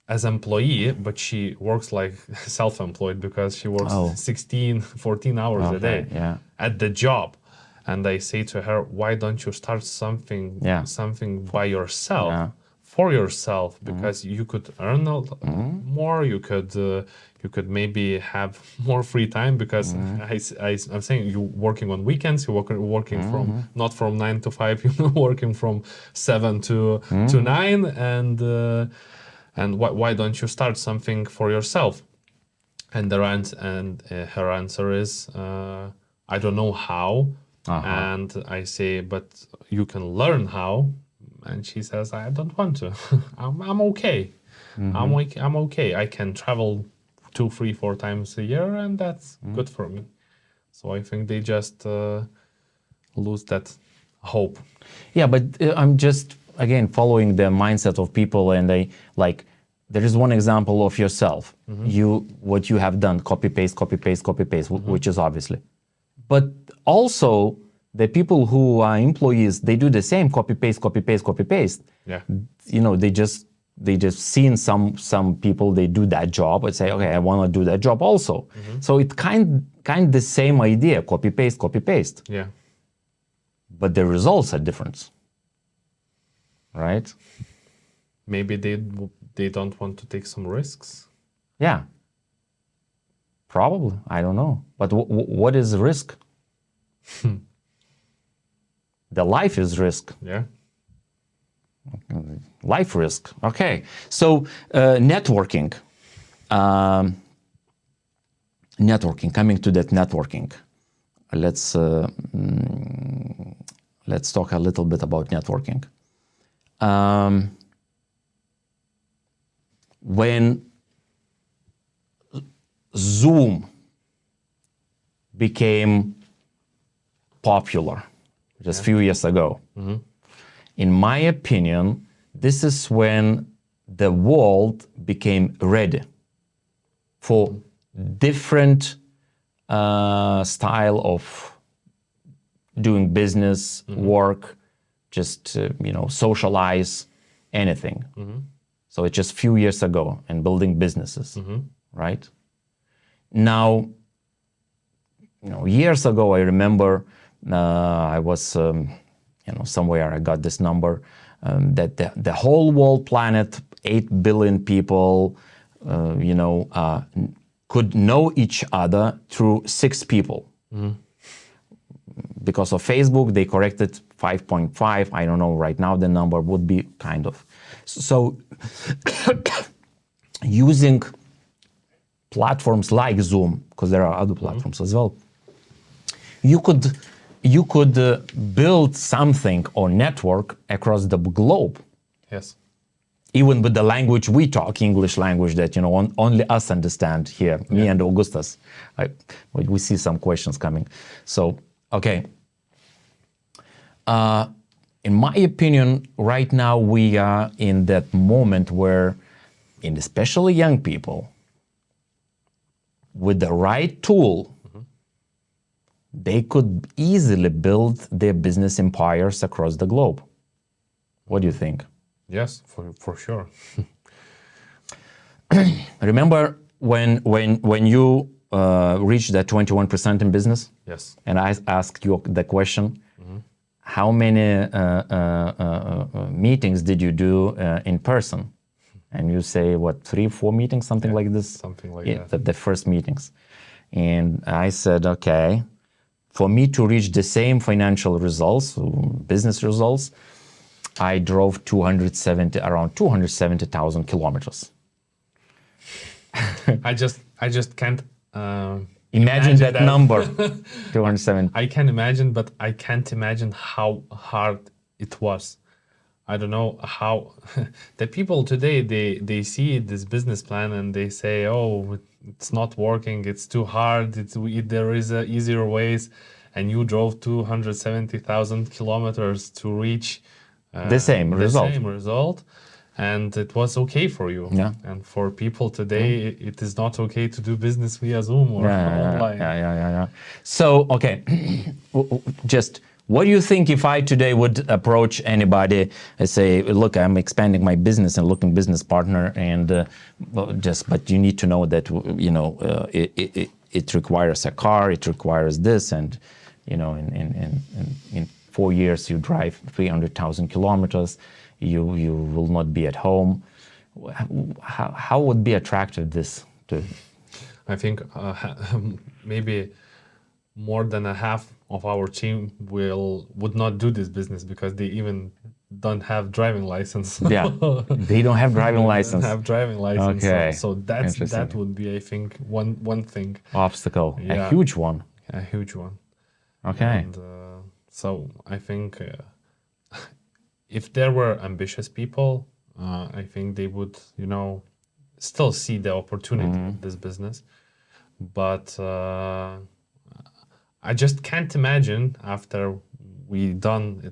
as employee, but she works like self-employed because she works 16, 14 hours a day at the job. And I say to her, why don't you start something by yourself, for yourself, because you could earn more, you could maybe have more free time, because I'm saying you working on weekends, you working from not from 9 to 5, you working from 7 to 9, and why don't you start something for yourself? And her answer is, I don't know how. And I say, but you can learn how. And she says, I don't want to. I'm okay. I'm okay. I can travel 2, 3, 4 times a year, and that's good for me. So I think they just lose that hope. Yeah, but I'm just, again, following the mindset of people, and there is one example of yourself. What you have done, copy paste, which is obviously. But also, the people who are employees, they do the same, copy paste. Yeah. You know, they just seen some people, they do that job and say, okay, I want to do that job also. So it kind the same idea, copy paste. Yeah. But the results are different, right? Maybe they don't want to take some risks. Yeah. Probably, I don't know. But what is risk? The life is risk. Yeah. Life risk. Okay. So networking. Networking. Coming to that networking. Let's talk a little bit about networking. When Zoom became popular just a few years ago, in my opinion, this is when the world became ready for different style of doing business, work, just, socialize, anything. So it's just a few years ago, and building businesses, right? Now, years ago, I remember I was, somewhere I got this number, that the whole world planet, 8 billion people, could know each other through 6 people. Because of Facebook, they corrected 5.5. I don't know right now the number would be kind of. So using platforms like Zoom, because there are other platforms as well, you could build something or network across the globe. Yes. Even with the language we talk, English language that only us understand here, me and Augustas. We see some questions coming. So, okay. In my opinion, right now we are in that moment where, and especially young people, with the right tool, they could easily build their business empires across the globe. What do you think? Yes, for sure. Remember when you reached that 21% in business? Yes. And I asked you the question, how many meetings did you do in person? And you say, what, 3, 4 meetings, something like this? Something like that. The first meetings. And I said, okay, for me to reach the same financial results, business results, I drove around 270,000 kilometers. I just can't imagine that number, 270. I can imagine, but I can't imagine how hard it was. I don't know how the people today, they see this business plan and they say, oh, it's not working, it's too hard, there is easier ways, and you drove 270,000 kilometers to reach the same result, and it was okay for you. Yeah. And for people today, it is not okay to do business via Zoom or online. Yeah. So, okay, just what do you think if I today would approach anybody and say, look, I'm expanding my business and looking business partner, and but you need to know that it requires a car, it requires this, and in 4 years you drive 300,000 kilometers, you will not be at home. How would be attractive this to? I think maybe more than a half of our team would not do this business because they even don't have driving license. Yeah, they don't have driving license. Have driving license. Okay. So that would be, I think, one thing. Obstacle, Yeah. a huge one. A huge one. Okay. And so I think if there were ambitious people, I think they would, still see the opportunity in this business. But I just can't imagine after we done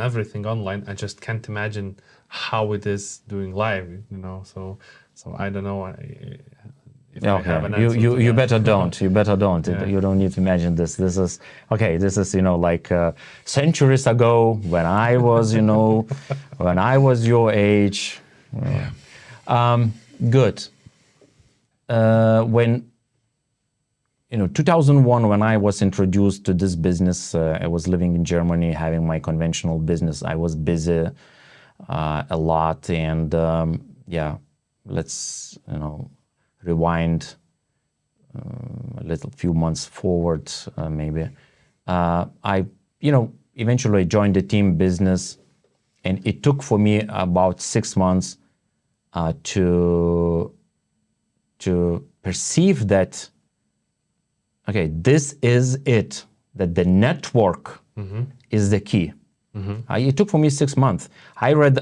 everything online. I just can't imagine how it is doing live. So I don't know. If I have an answer to you that. better don't. You better don't. Yeah. You don't need to imagine this. This is okay. This is like centuries ago when I was when I was your age. Good. When 2001, when I was introduced to this business, I was living in Germany, having my conventional business. I was busy a lot, and let's rewind a few months forward, maybe. I eventually joined the team business, and it took for me about 6 months to perceive that, okay, this is it, that the network is the key. It took for me 6 months. I read,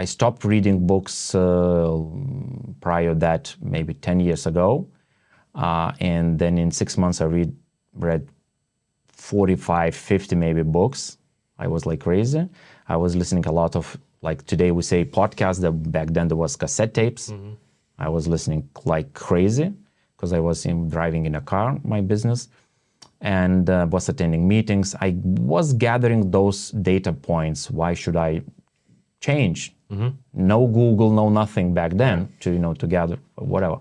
I stopped reading books prior that maybe 10 years ago. And then in 6 months, I read 45, 50 maybe books. I was like crazy. I was listening a lot of, like today we say podcasts, back then there was cassette tapes. I was listening like crazy. because I was driving in a car, my business, and was attending meetings. I was gathering those data points. Why should I change? No Google, no nothing back then to gather whatever.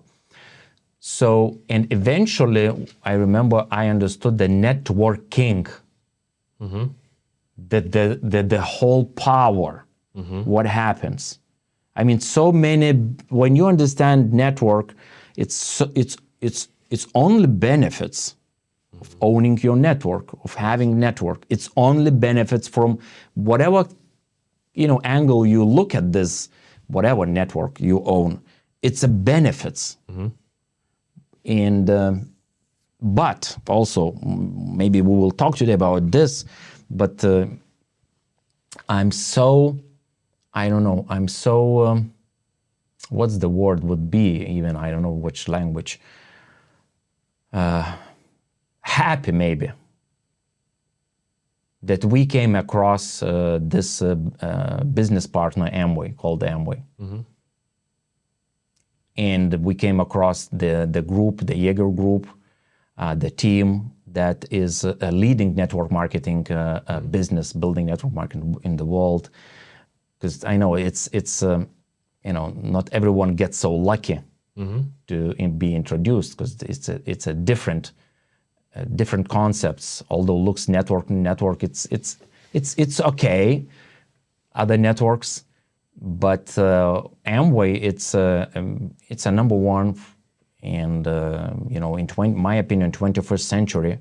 So, and eventually, I remember I understood the networking, the whole power, what happens. I mean, so many, when you understand network, it's only benefits of owning your network, of having network. It's only benefits from whatever, angle you look at this, whatever network you own, it's a benefits. And, but also, maybe we will talk today about this, but I'm so, I don't know, I'm so, what's the word would be even, I don't know which language, happy maybe, that we came across this business partner Amway, called Amway. And we came across the group, the Jaeger group, the team that is a leading network marketing business, building network marketing in the world. Because I know it's not everyone gets so lucky to be introduced, because it's a different concepts. Although looks network, it's okay. Other networks, but Amway, it's a number one, and in my opinion, 21st century,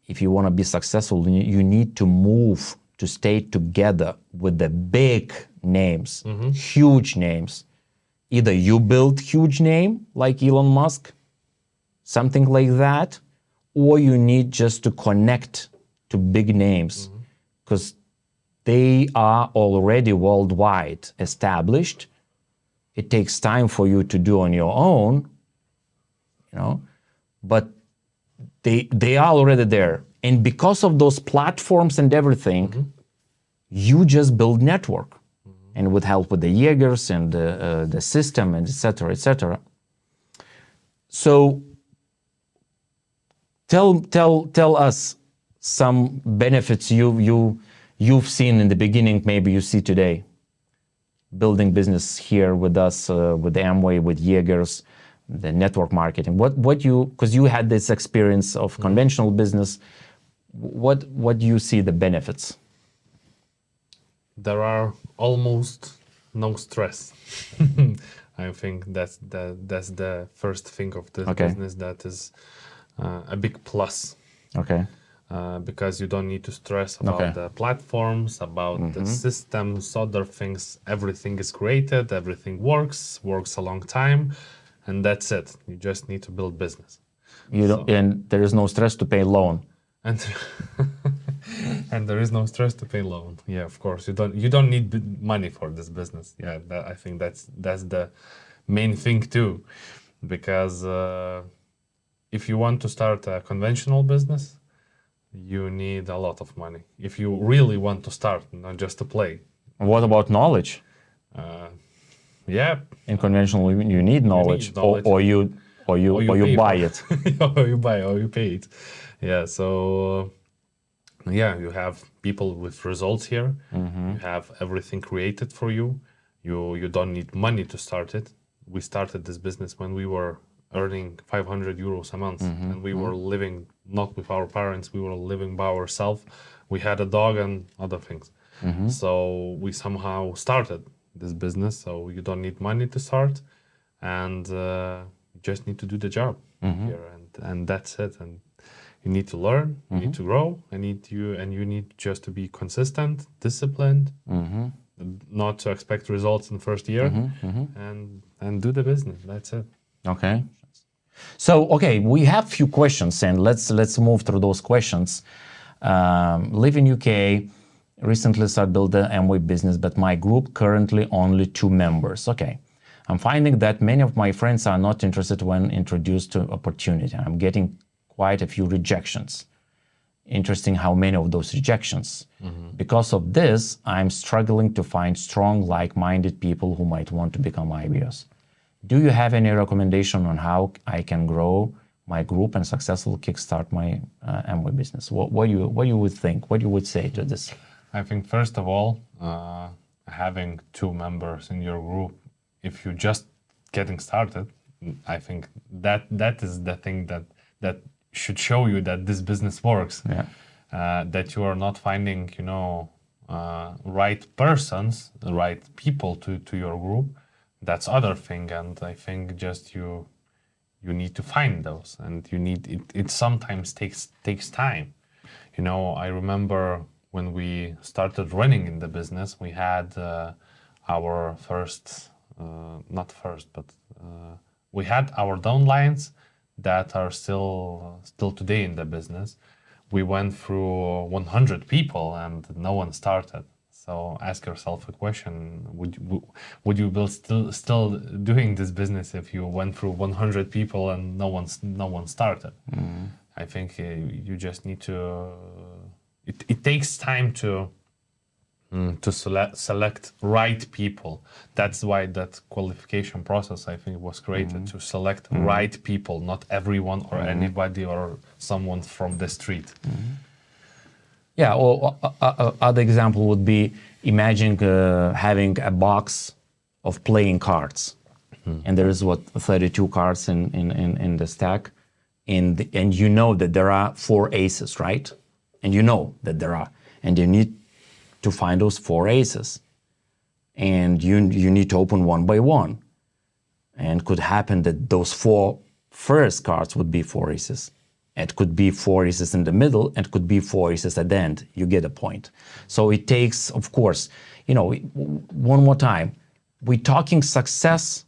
if you want to be successful, you need to move to stay together with the big names, huge names. Either you build huge name like Elon Musk, something like that, or you need just to connect to big names, because they are already worldwide established. It takes time for you to do on your own, but they are already there. And because of those platforms and everything, you just build network, and with help with the Jaegers and the system and et cetera. So tell us some benefits you've seen in the beginning, maybe you see today, building business here with us, with Amway, with Jaegers, the network marketing. Because you had this experience of conventional business, what do you see the benefits? There are almost no stress. I think that's the first thing of this business that is a big plus. Okay. Because you don't need to stress about the platforms, about the systems, other things. Everything is created, everything works a long time, and that's it. You just need to build business. And there is no stress to pay loan. And there is no stress to pay loan. Yeah, of course. You don't need money for this business. Yeah, I think that's the main thing too, because if you want to start a conventional business, you need a lot of money. If you really want to start, not just to play. What about knowledge? Yeah. In conventional, you need knowledge, or you buy it. Or you buy, or you pay it. Yeah. So you have people with results here. You have everything created for you. You don't need money to start it. We started this business when we were earning 500 euros a month, and we were living not with our parents, we were living by ourselves. We had a dog and other things. So we somehow started this business. So you don't need money to start, and you just need to do the job here, and that's it. And you need to learn, you need to grow, and you need just to be consistent, disciplined, not to expect results in the first year, and do the business. That's it. Okay. So, we have few questions, and let's move through those questions. Live in UK, recently started build the Amway business, but my group currently only 2 members. Okay. I'm finding that many of my friends are not interested when introduced to opportunity. I'm getting quite a few rejections. Interesting how many of those rejections. Because of this, I'm struggling to find strong, like-minded people who might want to become IUS. Do you have any recommendation on how I can grow my group and successfully kickstart my Amway business? What you would think? What you would say to this? I think first of all, having 2 members in your group, if you're just getting started, I think that is the thing that should show you that this business works. Yeah. That you are not finding, right persons, right people to your group. That's other thing, and I think just you need to find those, and you need it sometimes takes time. I remember when we started running in the business, we had our first, not first, but we had our downlines that are still today in the business. We went through 100 people and no one started. So ask yourself a question: Would you be still doing this business if you went through 100 people and no one started? Mm. I think you just need to. It takes time to select right people. That's why that qualification process, I think, was created, to select right people, not everyone or anybody or someone from the street. Yeah, or other example would be, imagine having a box of playing cards, and there is 32 cards in the stack, and you know that there are 4 aces, right? And you know that there are, and you need to find those 4 aces, and you need to open one by one, and could happen that those 4 first cards would be 4 aces. It could be 4 aces in the middle, and could be 4 aces at the end. You get a point. So it takes, of course, one more time, we're talking success.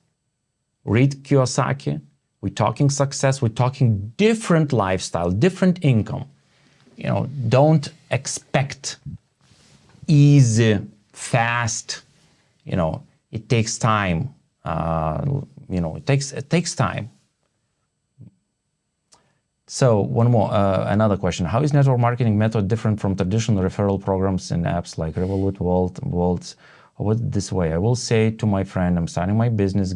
Read Kiyosaki. We're talking success. We're talking different lifestyle, different income. Don't expect easy, fast. It takes time. It takes time. So one more, another question. How is network marketing method different from traditional referral programs in apps like Revolut, Volt? What this way? I will say to my friend, I'm starting my business,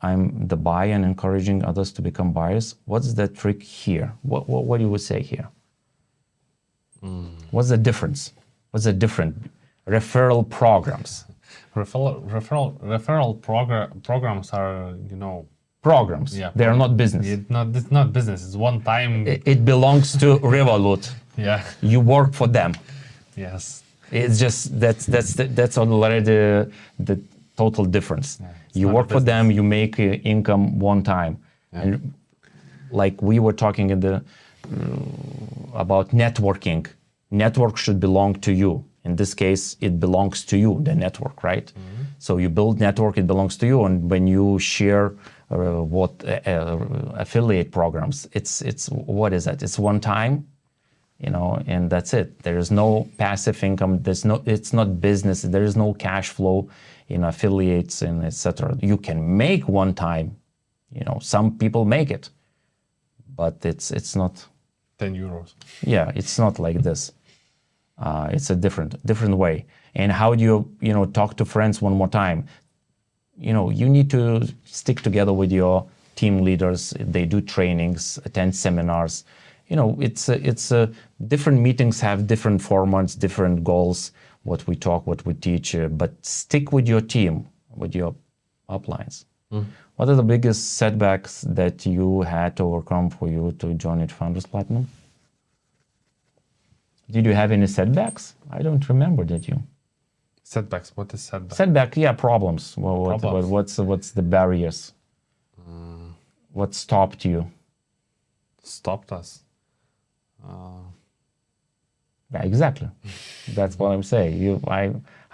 I'm the buyer and encouraging others to become buyers. What's the trick here? What do you would say here? What's the difference? What's the different referral programs? Referral programs are, programs. Yeah, they are not business. It's not business. It's one time. It belongs to Revolut. Yeah. You work for them. Yes. It's just that's already the total difference. Yeah, you work for them. You make income one time, and like we were talking about networking. Network should belong to you. In this case, it belongs to you, the network, right? So you build network, it belongs to you, and when you share affiliate programs, it's what is that? It's one time, and that's it. There is no passive income. It's not business. There is no cash flow in affiliates and etc. You can make one time, some people make it, but it's not 10 euros. Yeah, it's not like this. It's a different way. And how do you talk to friends one more time? You need to stick together with your team leaders. They do trainings, attend seminars. It's different meetings have different formats, different goals, what we talk, what we teach, but stick with your team, with your uplines. What are the biggest setbacks that you had to overcome for you to join it Founders Platinum? Did you have any setbacks? I don't remember, did you? Setbacks, what is setback? Setback, yeah, problems. What's the barriers? What stopped you? Stopped us? Yeah, exactly. That's what I'm saying.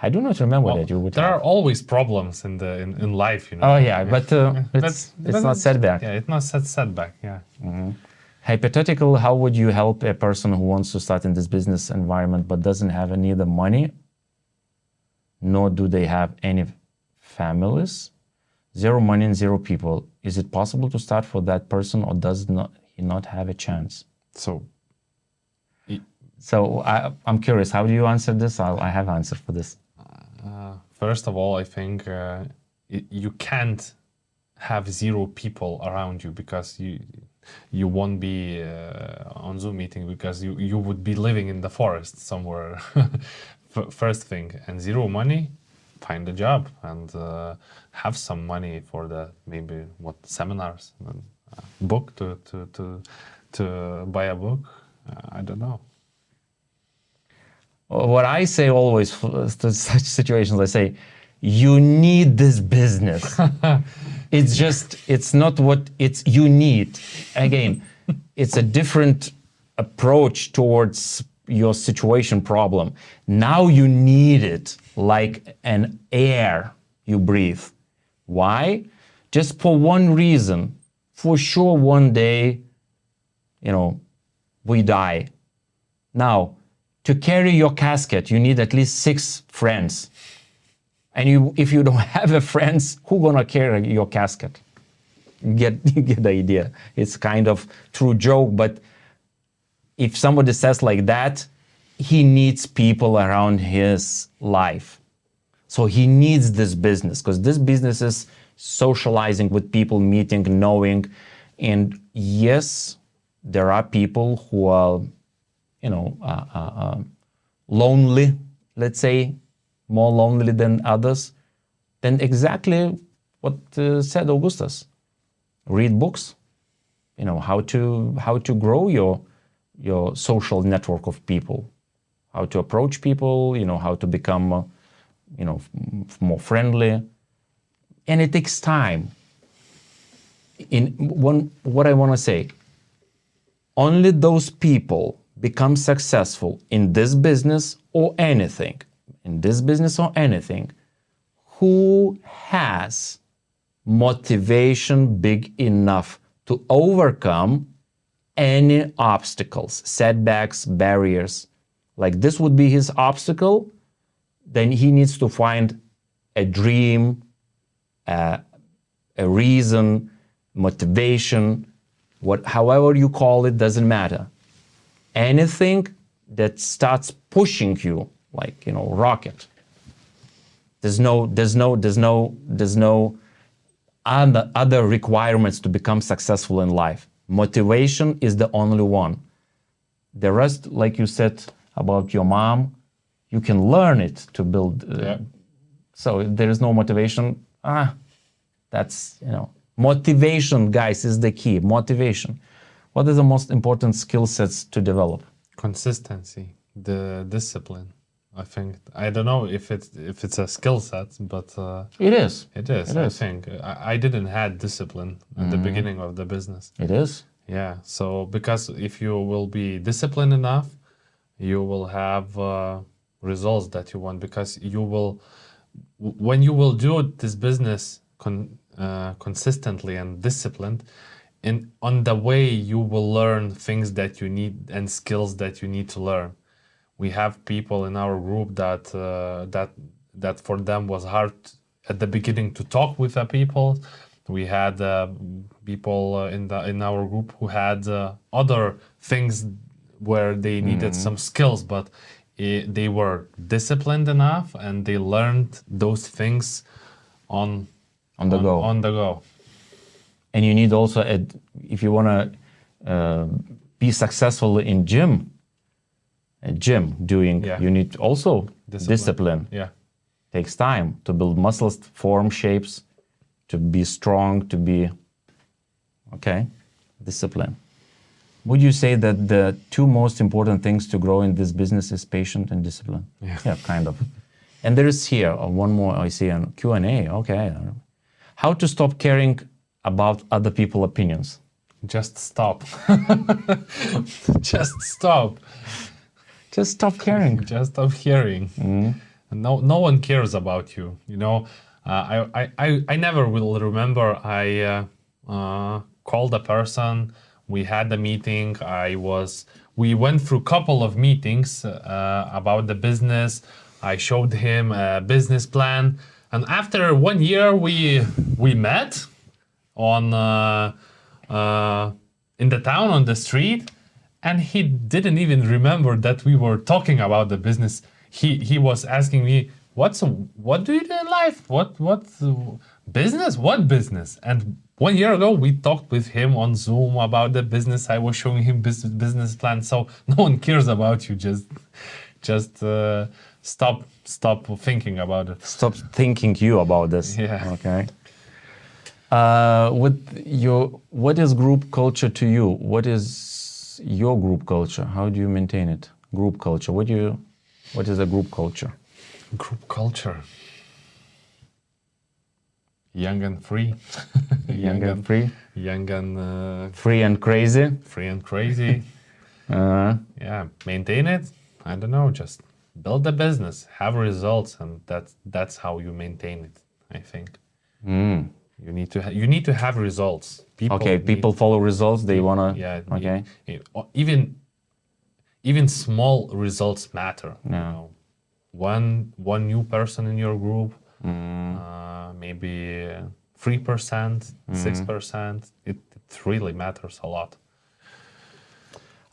I do not remember that you would. There are always problems in life, Oh yeah, but it's not setback. Yeah, it's not setback. Yeah. Hypothetical, how would you help a person who wants to start in this business environment but doesn't have neither money, nor do they have any families, 0 money and 0 people? Is it possible to start for that person, or does he not have a chance? So I'm curious, how do you answer this? I have answer for this. First of all, I think you can't have 0 people around you, because you won't be on Zoom meeting, because you would be living in the forest somewhere. First thing. And 0 money, find a job and have some money for the maybe seminars, and book to buy a book. I don't know. What I say always to such situations, I say, you need this business. It's not what you need. Again, it's a different approach towards your situation problem. Now you need it like an air you breathe. Why? Just for one reason. For sure, one day, we die. Now, to carry your casket, you need at least 6 friends. And if you don't have a friends, who gonna carry your casket? You get the idea. It's kind of true joke, but if somebody says like that, he needs people around his life. So he needs this business, because this business is socializing with people, meeting, knowing. And yes, there are people who are, lonely, let's say, more lonely than others. Then exactly what said Augustas. Read books, how to grow your social network of people, how to approach people, how to become, more friendly. And it takes time. What I want to say, only those people become successful in this business or anything, who has motivation big enough to overcome any obstacles, setbacks, barriers. Like this would be his obstacle, then he needs to find a dream, a reason, motivation, however you call it, doesn't matter. Anything that starts pushing you, like, rocket. There's no other requirements to become successful in life. Motivation is the only one. The rest, like you said about your mom, you can learn it to build. So if there is no motivation, that's, motivation, guys, is the key. Motivation. What is the most important skill sets to develop? Consistency, the discipline. I think, I don't know if it's a skill set, but it is. It is. I think I didn't have discipline at the beginning of the business. It is. Yeah. So because if you will be disciplined enough, you will have results that you want. Because you will, when you will do this business consistently and disciplined, and on the way you will learn things that you need and skills that you need to learn. We have people in our group that for them was hard at the beginning to talk with the people. We had people in our group who had other things where they needed some skills, but they were disciplined enough and they learned those things on the go. And you need also, if you want to be successful in gym doing, you need also discipline. Yeah. Takes time to build muscles, form shapes, to be strong, to be, discipline. Would you say that the 2 most important things to grow in this business is patience and discipline? Yeah, kind of. And there is here one more I see on Q&A. Okay. How to stop caring about other people's opinions? Just stop. Just stop. Just stop caring. Just stop caring. No one cares about you. I never will remember. I called a person. We had a meeting. We went through a couple of meetings about the business. I showed him a business plan, and after 1 year, we met on in the town on the street. And he didn't even remember that we were talking about the business. He was asking me, what do you do in life? Business? What business? And 1 year ago, we talked with him on Zoom about the business. I was showing him business plan. So no one cares about you. Just stop thinking about it. Stop thinking you about this. Yeah. Okay. What is group culture to you? What is your group culture? How do you maintain it? Group culture. What is a group culture? Group culture. Young and free. Young and free. Young and free and crazy. Free and crazy. Yeah, maintain it. I don't know. Just build the business, have results, and that's how you maintain it. I think. You need to have results. People follow results. They wanna. Yeah. Okay. Even small results matter. Yeah. You know, one new person in your group, maybe 3%, 6%. It really matters a lot.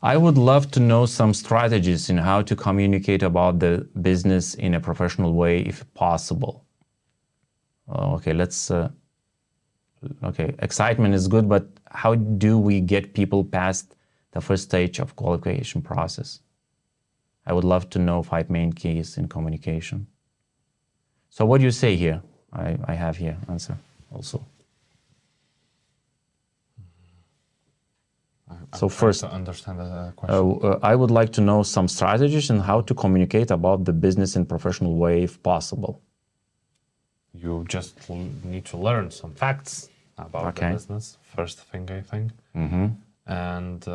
I would love to know some strategies in how to communicate about the business in a professional way, if possible. Okay, let's. Okay, excitement is good, but how do we get people past the first stage of qualification process? I would love to know 5 main keys in communication. So what do you say here? I have here answer also. So first, to understand the question. I would like to know some strategies and how to communicate about the business in professional way, if possible. You just need to learn some facts about the business. First thing, I think. And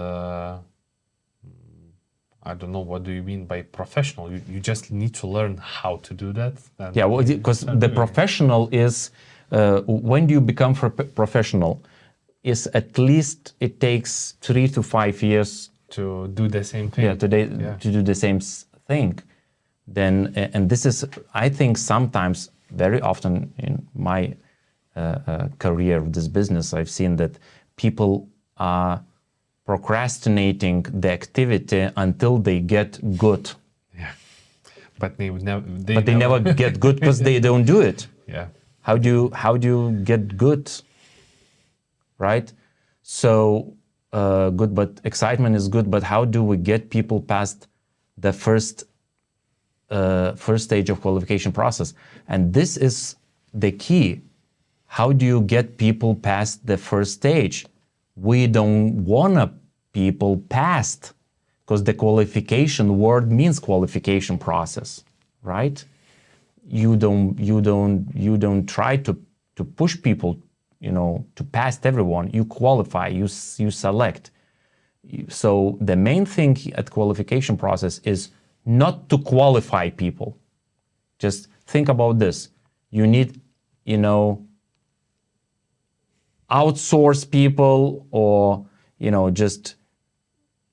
I don't know, what do you mean by professional? You just need to learn how to do that. Yeah, well, because the professional is, when do you become professional? Is at least it takes 3 to 5 years to do the same thing. Yeah, to do the same thing. Then, and this is, I think, sometimes, very often in my career of this business, I've seen that people are procrastinating the activity until they get good. Yeah, but they never get good because they don't do it. Yeah. How do you get good? Right? So good, but excitement is good. But how do we get people past the first stage of qualification process? And this is the key. How do you get people past the first stage? We don't want people past, because the qualification word means qualification process, right? You don't try to push people, to pass everyone. You qualify, you select. So the main thing at qualification process is not to qualify people. Just think about this. You need, outsource people, or, just,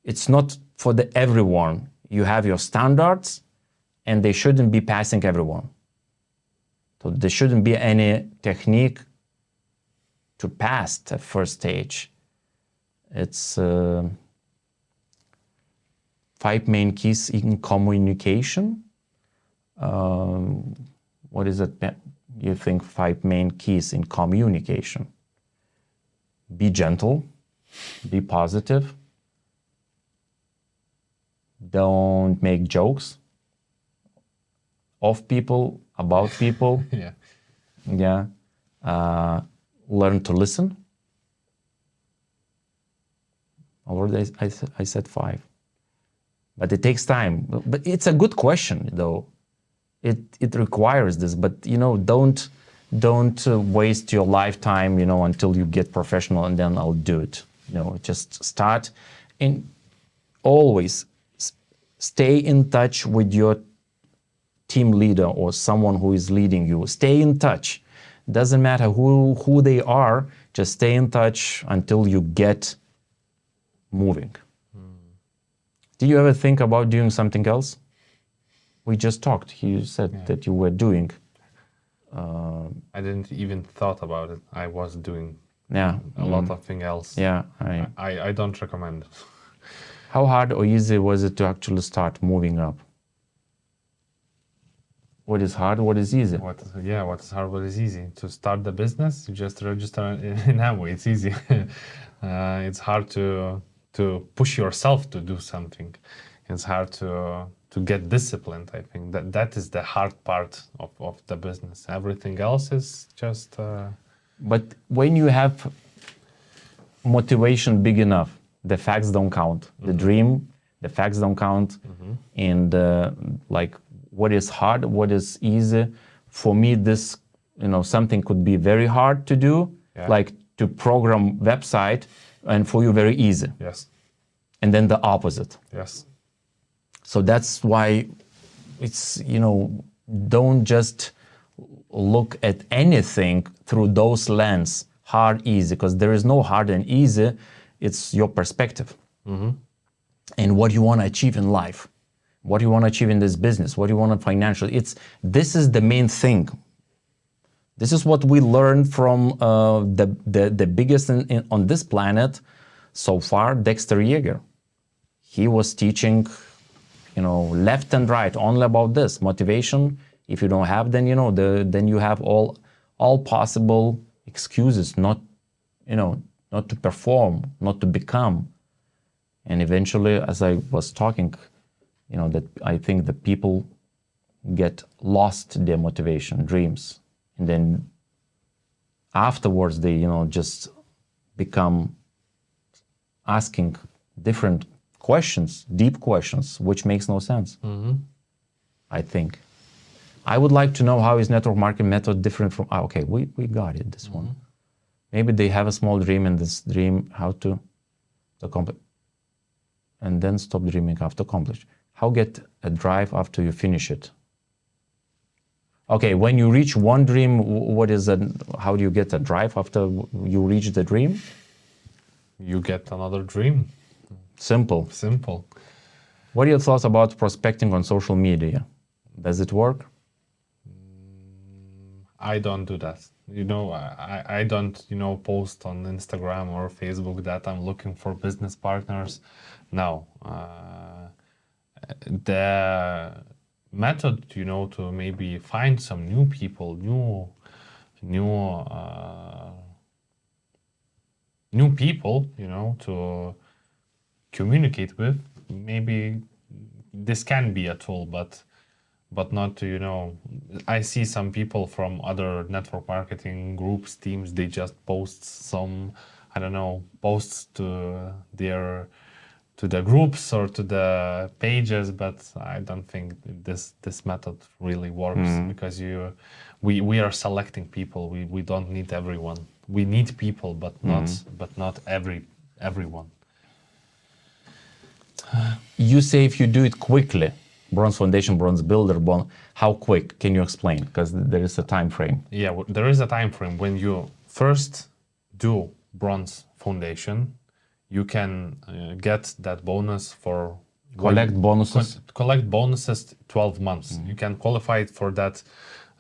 it's not for everyone. You have your standards, and they shouldn't be passing everyone. So there shouldn't be any technique to pass the first stage. It's 5 main keys in communication. What is it you think 5 main keys in communication? Be gentle, be positive, don't make jokes of people, about people. Yeah. Learn to listen. Already I said 5. But it takes time. But it's a good question, though. It requires this. But, don't waste your lifetime, until you get professional and then I'll do it. Just start, and always stay in touch with your team leader or someone who is leading you. Stay in touch. Doesn't matter who they are, just stay in touch until you get moving. Do you ever think about doing something else? We just talked. You said that you were doing. I didn't even thought about it. I was doing a lot of things else. Yeah, I don't recommend it. How hard or easy was it to actually start moving up? What is hard, what is easy? What is hard, what is easy? To start the business, you just register in Amway. It's easy. It's hard to push yourself to do something. It's hard to get disciplined. I think that is the hard part of the business. Everything else is just. But when you have motivation big enough, the facts don't count. The dream, the facts don't count, and like what is hard, what is easy. For me, this something could be very hard to do, like to program website, and for you very easy. Yes. And then the opposite. Yes. So that's why it's don't just look at anything through those lens, hard, easy, because there is no hard and easy. It's your perspective and what you want to achieve in life, what you want to achieve in this business, what you want to financially. This is the main thing. This is what we learned from the biggest on this planet so far, Dexter Yeager. He was teaching, left and right only about this motivation. If you don't have, then then you have all possible excuses not to perform, not to become. And eventually, as I was talking, that I think the people get lost their motivation, dreams, and then afterwards they just become asking different questions, deep questions, which makes no sense. I think. I would like to know how is network marketing method different from, okay, we got it, this one. Maybe they have a small dream, and this dream, how to accomplish, and then stop dreaming after accomplish. How get a drive after you finish it? Okay, when you reach one dream, how do you get a drive after you reach the dream? You get another dream. Simple. Simple. What are your thoughts about prospecting on social media? Does it work? I don't do that. I don't, post on Instagram or Facebook that I'm looking for business partners. No. The method, to maybe find some new people, new people, to communicate with, maybe this can be a tool, but not to, I see some people from other network marketing groups, teams, they just post some, posts to the groups or to the pages, but I don't think this method really works because we are selecting people. We don't need everyone. We need people, but not everyone. You say if you do it quickly, bronze foundation, bronze builder, how quick? Can you explain? Because there is a time frame. Yeah, there is a time frame. When you first do bronze foundation, you can get that bonus for... Collect bonuses? Collect bonuses 12 months. You can qualify for that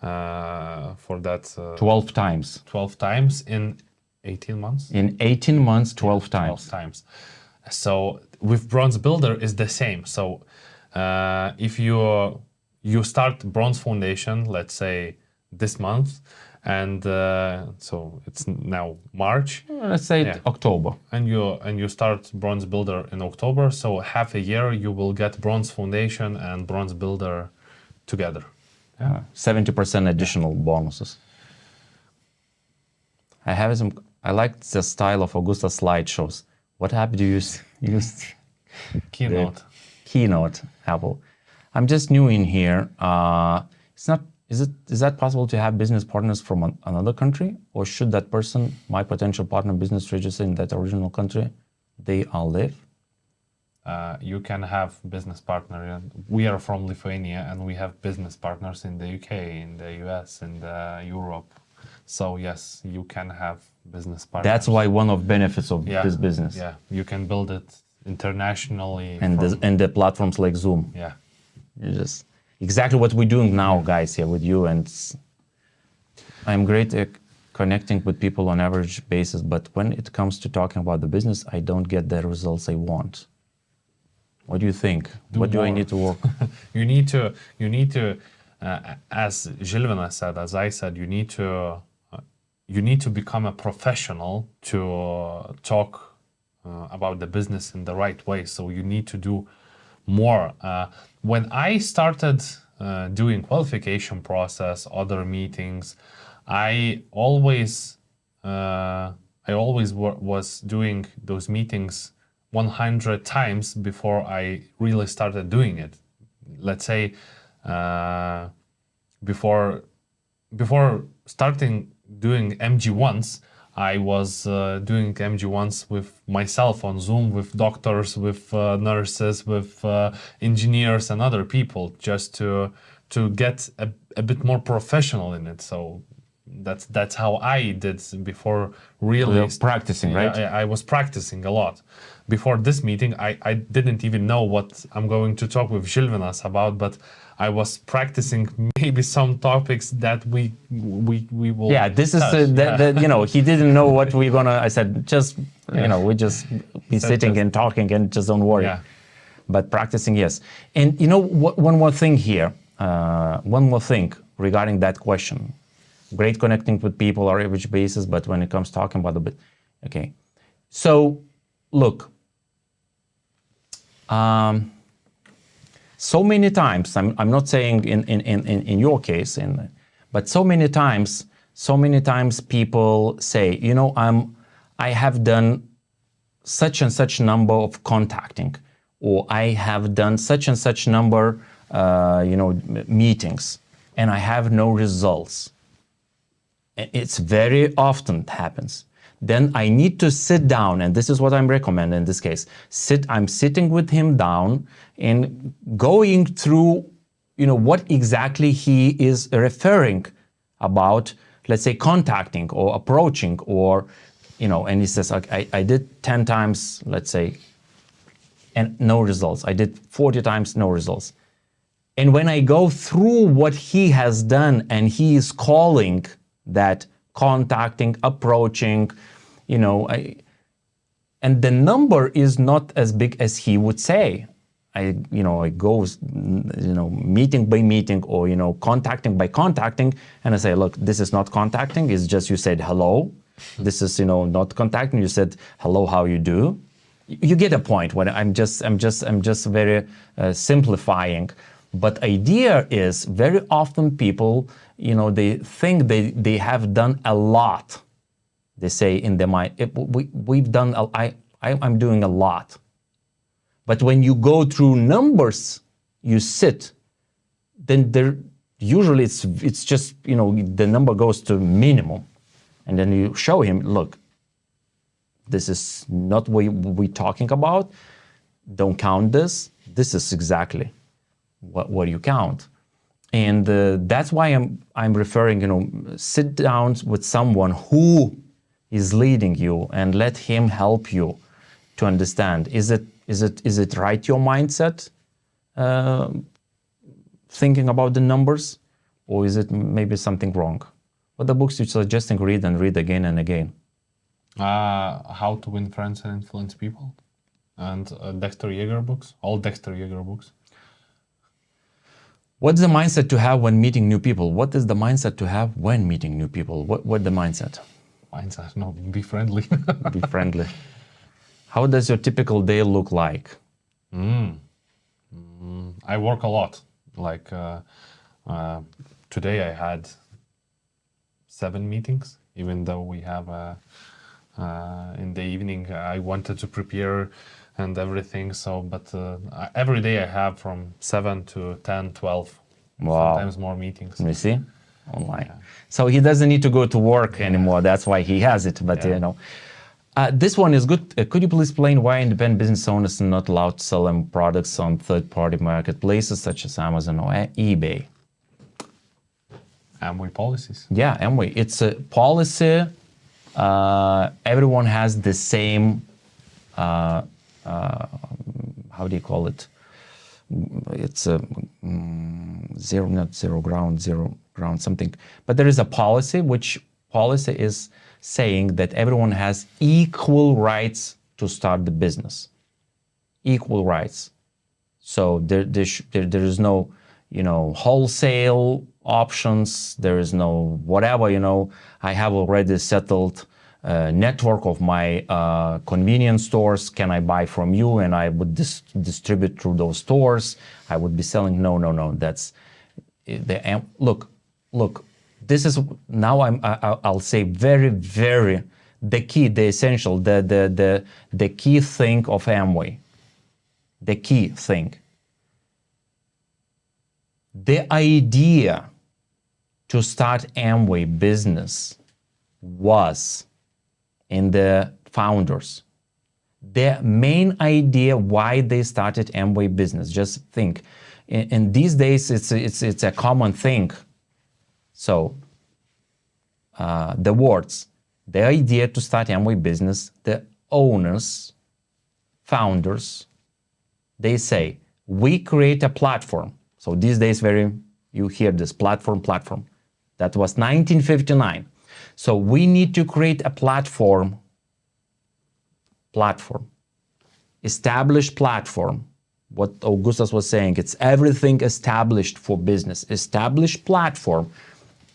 12 times. 12 times in 18 months? In 18 months, 12 times. 12 times. So with bronze builder is the same. So if you start bronze foundation, let's say this month, and so it's now March. Let's say October. And you start bronze builder in October. So half a year you will get bronze foundation and bronze builder together. 70% additional bonuses. I like the style of Augustas slideshows. What app do you use? Keynote. Keynote, Apple. I'm just new in here. Is that possible to have business partners from another country? Or should that person, my potential partner business, register in that original country they all live? You can have business partner. We are from Lithuania and we have business partners in the UK, in the US, in Europe. So yes, you can have business partners. That's why one of benefits of this business. Yeah, you can build it internationally. And the platforms like Zoom. Yeah. Just exactly what we're doing now, guys, here with you. And I'm great at connecting with people on average basis, but when it comes to talking about the business, I don't get the results I want. What do you think? What do I need to work? You need to as Žilvinas said, as I said, you need to become a professional to talk about the business in the right way. So you need to do more. When I started doing qualification process, other meetings, I always was doing those meetings 100 times before I really started doing it. Let's say before starting doing MG1s, I was doing MG1s with myself on Zoom, with doctors, with nurses, with engineers and other people, just to get a bit more professional in it. So that's how I did before really practicing, right? I was practicing a lot. Before this meeting, I didn't even know what I'm going to talk with Žilvinas about, but I was practicing maybe some topics that we will. Yeah, this is you know, he didn't know what we're gonna. I said, just you know, we just be sitting and talking and just don't worry. Yeah. But practicing, yes. And you know, one more thing here. One more thing regarding that question. Great connecting with people on average basis, but when it comes talking about a bit, okay. So look. So many times, I'm not saying in your case, but so many times people say, you know, I have done such and such number of contacting, or I have done such and such number, you know, meetings, and I have no results. It's very often happens. Then I need to sit down, and this is what I'm recommending in this case. I'm sitting with him down and going through, you know, what exactly he is referring about, let's say contacting or approaching, or, you know, and he says, I did 10 times, let's say, and no results. I did 40 times, no results. And when I go through what he has done, and he is calling that contacting, approaching, you know, and the number is not as big as he would say. I go, you know, meeting by meeting, or, you know, contacting by contacting, and I say, look, this is not contacting. It's just you said hello. This is, you know, not contacting. You said hello, how you do. You get a point. When I'm just very simplifying. But idea is very often people, you know, they think they have done a lot. They say in their mind, we've done, I'm doing a lot. But when you go through numbers, you sit, then there usually it's just, you know, the number goes to minimum. And then you show him, look, this is not what we're talking about. Don't count this. This is exactly what you count. And that's why I'm referring, you know, sit down with someone who is leading you and let him help you to understand. Is it right, your mindset, thinking about the numbers, or is it maybe something wrong? What the books you're suggesting read and read again and again? How to Win Friends and Influence People, and Dexter Yeager books, all Dexter Yeager books. What's the mindset to have when meeting new people? What is the mindset to have when meeting new people? What the mindset? Mindset, no, be friendly. Be friendly. How does your typical day look like? I work a lot. Like today I had 7 meetings, even though we have in the evening I wanted to prepare and everything. So, but every day I have from 7 to 10, 12, sometimes more meetings. You see? Online. Yeah. So he doesn't need to go to work anymore. That's why he has it. But, you know, this one is good. Could you please explain why independent business owners are not allowed to sell them products on third-party marketplaces such as Amazon or eBay? Amway policies. Yeah, Amway. It's a policy. Everyone has the same, how do you call it? It's a zero ground something. But there is a policy, which policy is saying that everyone has equal rights to start the business. Equal rights. So there is no, wholesale options. There is no whatever, I have already settled network of my convenience stores. Can I buy from you? And I would distribute through those stores. I would be selling. No. That's the look. This is now I'll say very, very the key, the essential, the key thing of Amway. The key thing. The idea to start Amway business was in the founders. The main idea why they started Amway business. Just think, in these days it's a common thing. So the words, the idea to start Amway business, the owners, founders, they say we create a platform. So these days you hear this platform. That was 1959. So we need to create a platform, established platform. What Augustas was saying, it's everything established for business. Established platform,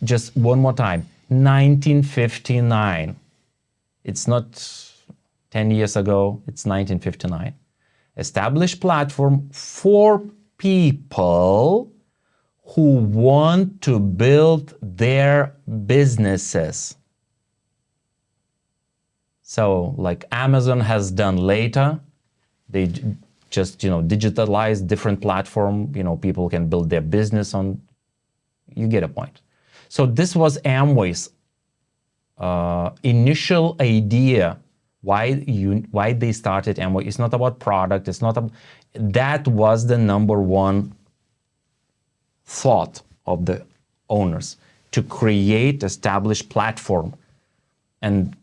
just one more time, 1959. It's not 10 years ago, it's 1959. Established platform for people who want to build their businesses. So like Amazon has done later, they just, digitalize different platform, people can build their business on, you get a point. So this was Amway's initial idea, why they started Amway. It's not about product, that was the number one thought of the owners, to create established platform. And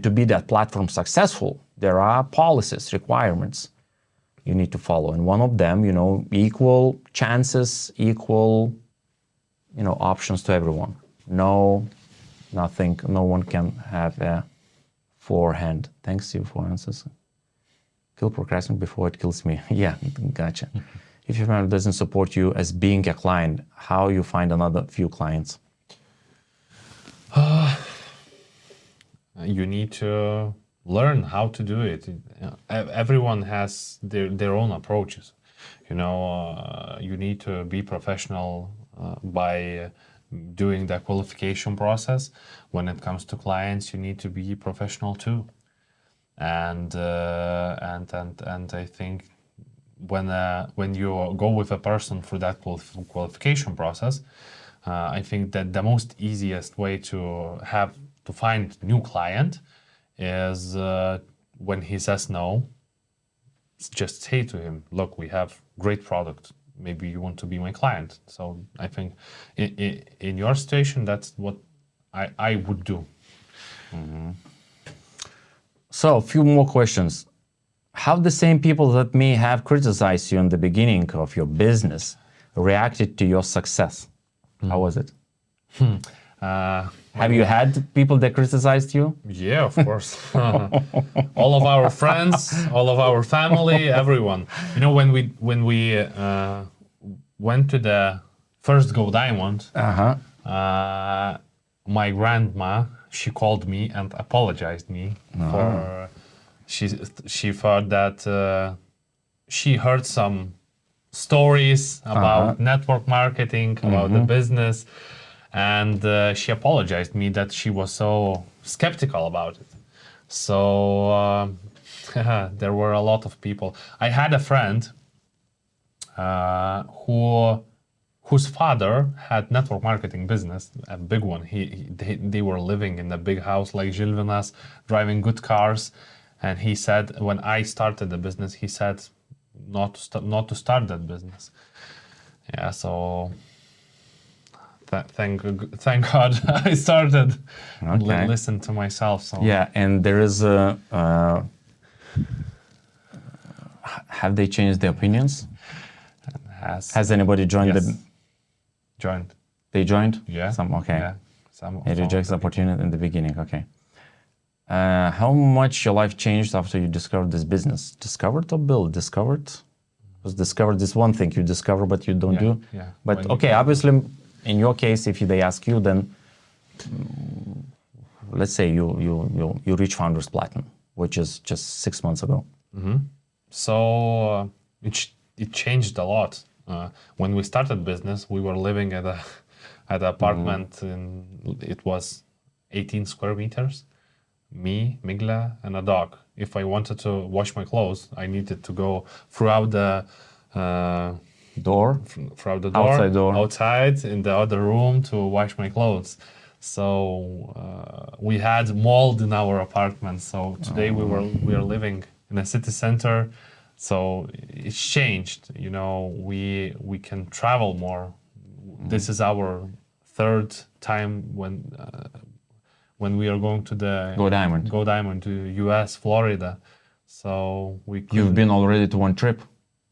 to be that platform successful, there are policies, requirements you need to follow. And one of them, equal chances, equal, options to everyone. Nothing, no one can have a forehand. Thanks you for answers. Kill procrastination before it kills me. Yeah, gotcha. If your member doesn't support you as being a client, how you find another few clients? You need to learn how to do it. Everyone has their own approaches. You need to be professional by doing the qualification process. When it comes to clients, you need to be professional too. And I think when you go with a person through that qualification process, I think that the most easiest way to find new client is when he says no, just say to him, look, we have great product. Maybe you want to be my client. So I think in your situation, that's what I would do. Mm-hmm. So a few more questions. How the same people that may have criticized you in the beginning of your business reacted to your success? How was it? Have you had people that criticized you? Yeah, of course. All of our friends, all of our family, everyone. When we went to the first Go Diamond, my grandma, she called me and apologized me for. She thought that she heard some stories about network marketing, about the business, and she apologized me that she was so skeptical about it. So there were a lot of people. I had a friend whose father had network marketing business, a big one. They were living in a big house like Žilvinas, driving good cars. And he said, when I started the business, he said not to start that business. Yeah, so thank God I started. Listen to myself. So. Yeah, and there is have they changed their opinions? Has anybody joined? Yes. Joined. They joined? Yeah. Yeah. It rejects the opportunity in the beginning. Okay. How much your life changed after you discovered this business? Discovered or built? Discovered? Because discover this one thing you discover, but you don't do. Yeah. But okay, obviously, in your case, if they ask you, then let's say you reach Founders Platinum, which is just 6 months ago. So it changed a lot. When we started business, we were living at an apartment, and it was 18 square meters. Me, Migla, and a dog. If I wanted to wash my clothes, I needed to go throughout the Door? throughout the door, Outside door. outside in the other room to wash my clothes. So we had mold in our apartment. So today we are living in a city center. So it's changed. You know, we can travel more. This is our third time when we are going to the Go Diamond to US, Florida. So You've been already to one trip.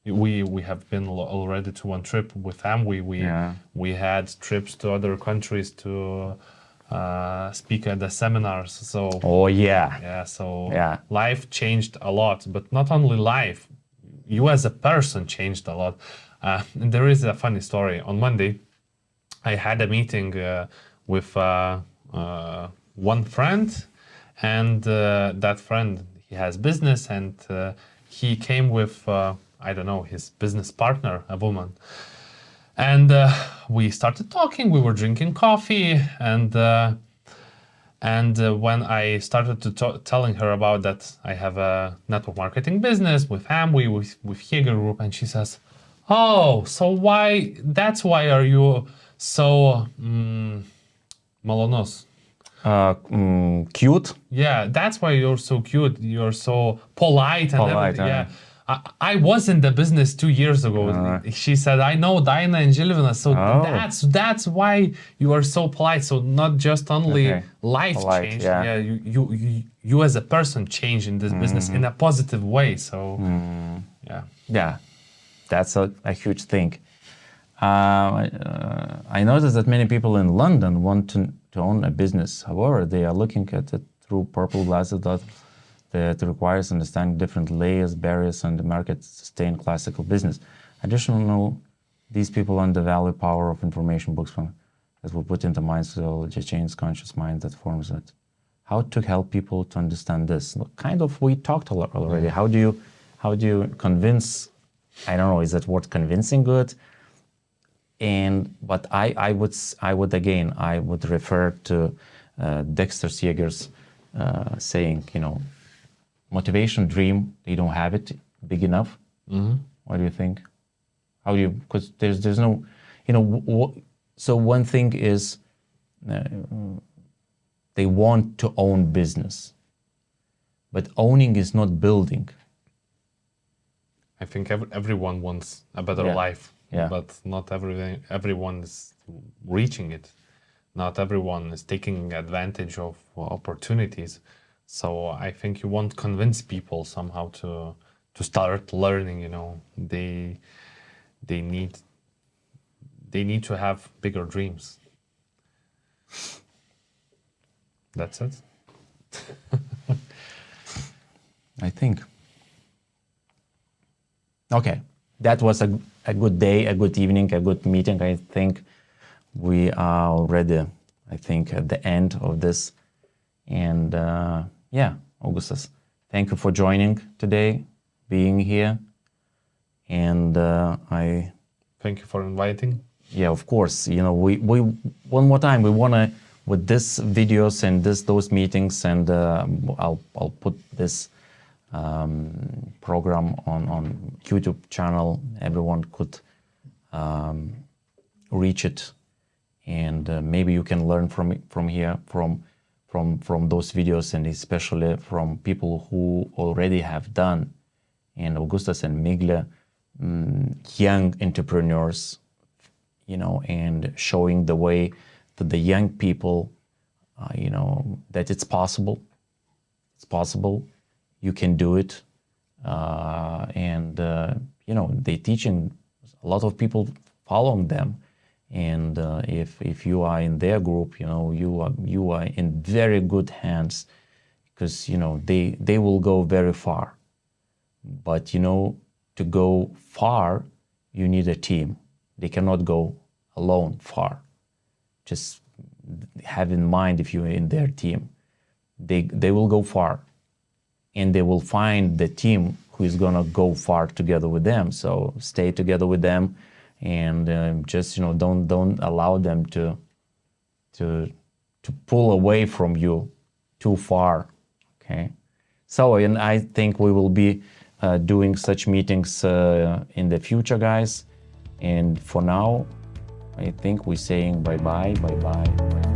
We have been already to one trip with them. We had trips to other countries to speak at the seminars. So life changed a lot, but not only life. You as a person changed a lot. And there is a funny story. On Monday, I had a meeting with one friend, and that friend, he has business, and he came with I don't know, his business partner, a woman. And we started talking, we were drinking coffee, and when I started to telling her about that I have a network marketing business with Amway, with Hegel Group, and she says, oh, so that's why are you so malonus? Cute? Yeah, that's why you're so cute, you're so polite and everything. Yeah. I was in the business 2 years ago. She said, I know Diana and Žilvinas, so that's why you are so polite. So not just only life changed, you as a person changed in this business in a positive way. So yeah, that's a huge thing. I noticed that many people in London want to own a business. However, they are looking at it through purple glasses that requires understanding different layers, barriers, and the market to sustain classical business. Additionally, these people undervalue power of information books that will put into minds to change conscious mind that forms it. How to help people to understand this? Kind of, we talked a lot already. How do you convince? I don't know. Is that word convincing good? But I would refer to Dexter Yeager's saying, you know, motivation, dream, they don't have it big enough. What do you think? How do you, because there's no, you know, so one thing is they want to own business, but owning is not building. I think everyone wants a better life, but not everyone is reaching it. Not everyone is taking advantage of opportunities. So I think you won't convince people somehow to start learning. You know, they need to have bigger dreams. That's it. I think. Okay, that was a good day, a good evening, a good meeting. I think we are already, I think, at the end of this. And yeah, Augustas, thank you for joining today, being here. And I thank you for inviting. Yeah, of course. You know, we one more time we wanna, with this videos and those meetings, and I'll put this program on YouTube channel. Everyone could reach it, and maybe you can learn from here, from those videos, and especially from people who already have done, and Augustas and Migla, young entrepreneurs, you know, and showing the way to the young people, you know, that it's possible. It's possible. You can do it. And, you know, they teaching a lot of people following them. And if you are in their group, you know, you are in very good hands, because, you know, they will go very far. But, you know, to go far, you need a team. They cannot go alone far. Just have in mind, if you're in their team, they will go far, and they will find the team who is gonna go far together with them. So stay together with them, and just, you know, don't allow them to pull away from you too far. Okay. So, and I think we will be doing such meetings in the future, guys. And for now, I think we're saying bye-bye, bye-bye, bye-bye.